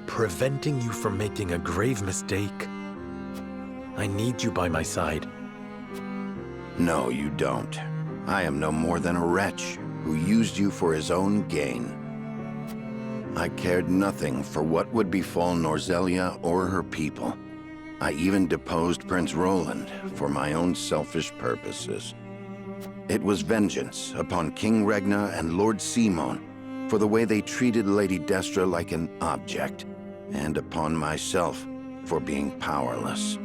Preventing you from making a grave mistake. I need you by my side. No, you don't. I am no more than a wretch who used you for his own gain. I cared nothing for what would befall Norzelia or her people. I even deposed Prince Roland for my own selfish purposes. It was vengeance upon King Regna and Lord Simon for the way they treated Lady Destra like an object, and upon myself for being powerless.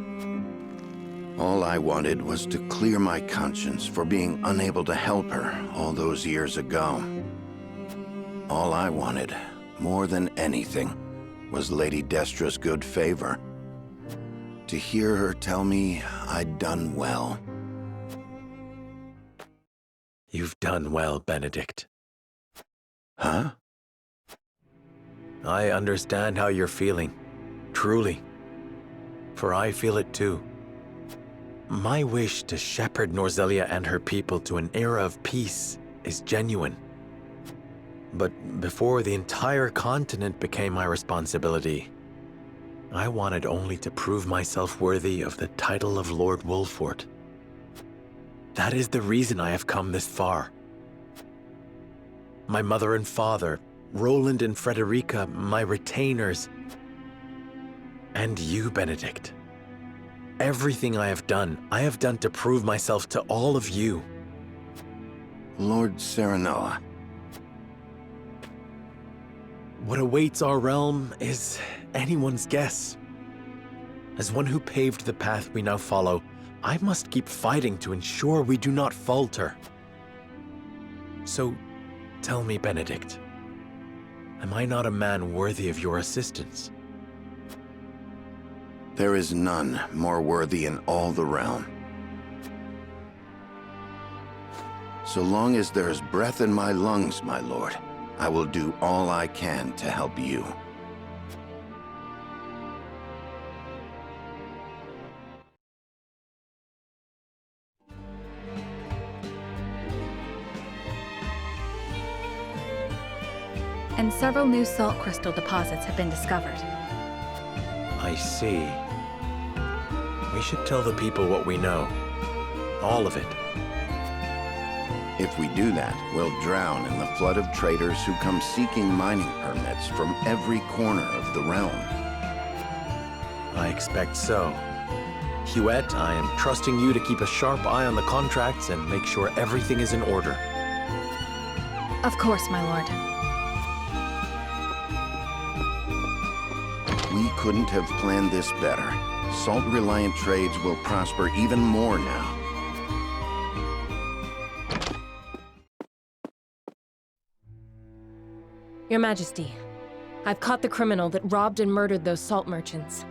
All I wanted was to clear my conscience for being unable to help her all those years ago. All I wanted, more than anything, was Lady Destra's good favor. To hear her tell me I'd done well. You've done well, Benedict. Huh? I understand how you're feeling, truly. For I feel it too. My wish to shepherd Norzelia and her people to an era of peace is genuine. But before the entire continent became my responsibility, I wanted only to prove myself worthy of the title of Lord Wolffort. That is the reason I have come this far. My mother and father, Roland and Frederica, my retainers, and you, Benedict. Everything I have done to prove myself to all of you. Lord Serenoa. What awaits our realm is anyone's guess. As one who paved the path we now follow, I must keep fighting to ensure we do not falter. So, tell me, Benedict, am I not a man worthy of your assistance? There is none more worthy in all the realm. So long as there is breath in my lungs, my lord, I will do all I can to help you. And several new salt crystal deposits have been discovered. I see. We should tell the people what we know. All of it. If we do that, we'll drown in the flood of traders who come seeking mining permits from every corner of the realm. I expect so. Huette, I am trusting you to keep a sharp eye on the contracts and make sure everything is in order. Of course, my lord. We couldn't have planned this better. Salt-reliant trades will prosper even more now. Your Majesty, I've caught the criminal that robbed and murdered those salt merchants.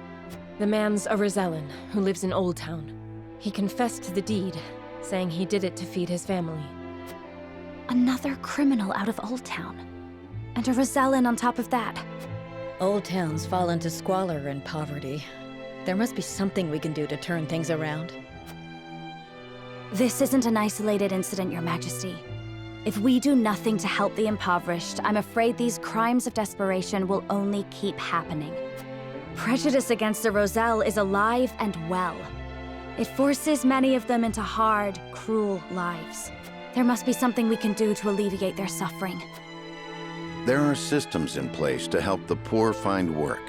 The man's a Rosellan who lives in Old Town. He confessed to the deed, saying he did it to feed his family. Another criminal out of Old Town. And a Rosellan on top of that. Old Town's fall into squalor and poverty. There must be something we can do to turn things around. This isn't an isolated incident, Your Majesty. If we do nothing to help the impoverished, I'm afraid these crimes of desperation will only keep happening. Prejudice against the Roselle is alive and well. It forces many of them into hard, cruel lives. There must be something we can do to alleviate their suffering. There are systems in place to help the poor find work,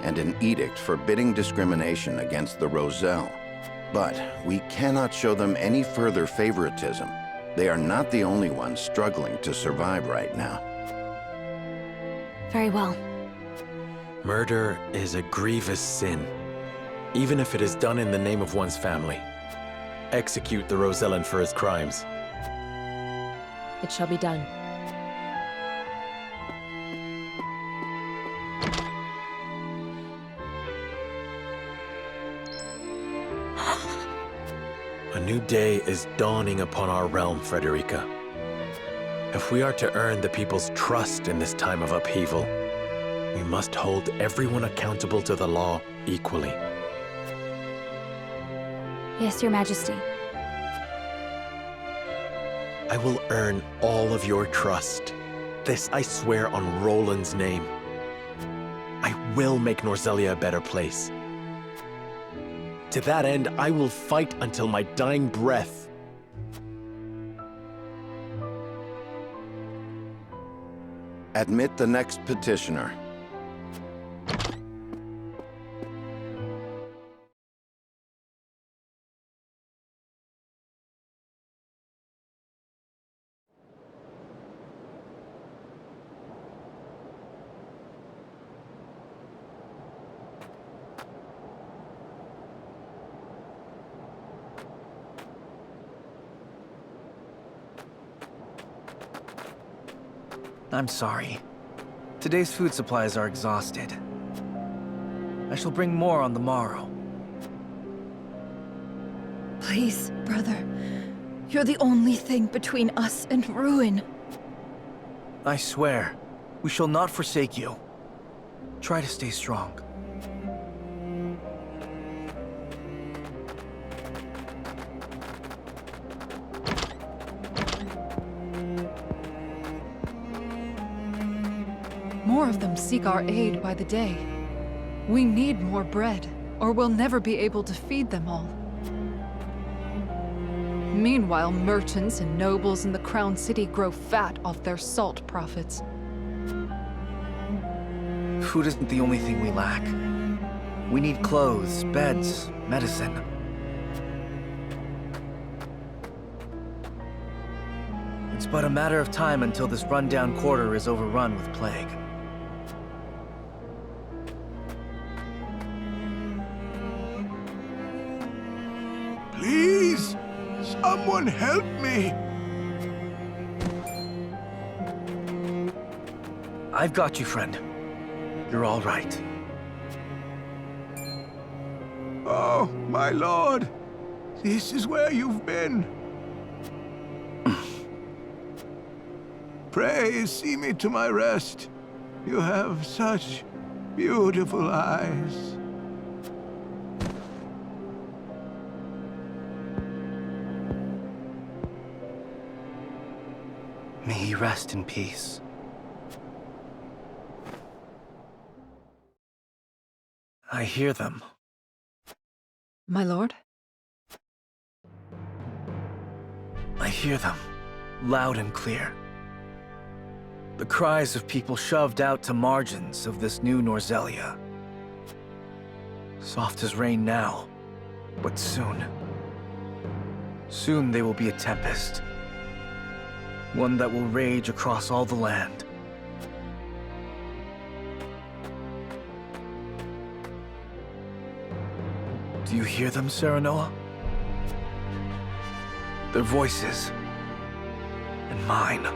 and an edict forbidding discrimination against the Roselle. But we cannot show them any further favoritism. They are not the only ones struggling to survive right now. Very well. Murder is a grievous sin, even if it is done in the name of one's family. Execute the Rosellan for his crimes. It shall be done. A new day is dawning upon our realm, Frederica. If we are to earn the people's trust in this time of upheaval, we must hold everyone accountable to the law equally. Yes, Your Majesty. I will earn all of your trust. This I swear on Roland's name. I will make Norzelia a better place. To that end, I will fight until my dying breath. Admit the next petitioner. I'm sorry. Today's food supplies are exhausted. I shall bring more on the morrow. Please, brother. You're the only thing between us and ruin. I swear, we shall not forsake you. Try to stay strong. More of them seek our aid by the day. We need more bread, or we'll never be able to feed them all. Meanwhile, merchants and nobles in the Crown City grow fat off their salt profits. Food isn't the only thing we lack. We need clothes, beds, medicine. It's but a matter of time until this rundown quarter is overrun with plague. Please! Someone help me! I've got you, friend. You're all right. Oh, my lord! This is where you've been. Pray see me to my rest. You have such beautiful eyes. May he rest in peace. I hear them. My lord? I hear them, loud and clear. The cries of people shoved out to margins of this new Norzelia. Soft as rain now, but soon they will be a tempest. One that will rage across all the land. Do you hear them, Serenoa? Their voices. And mine.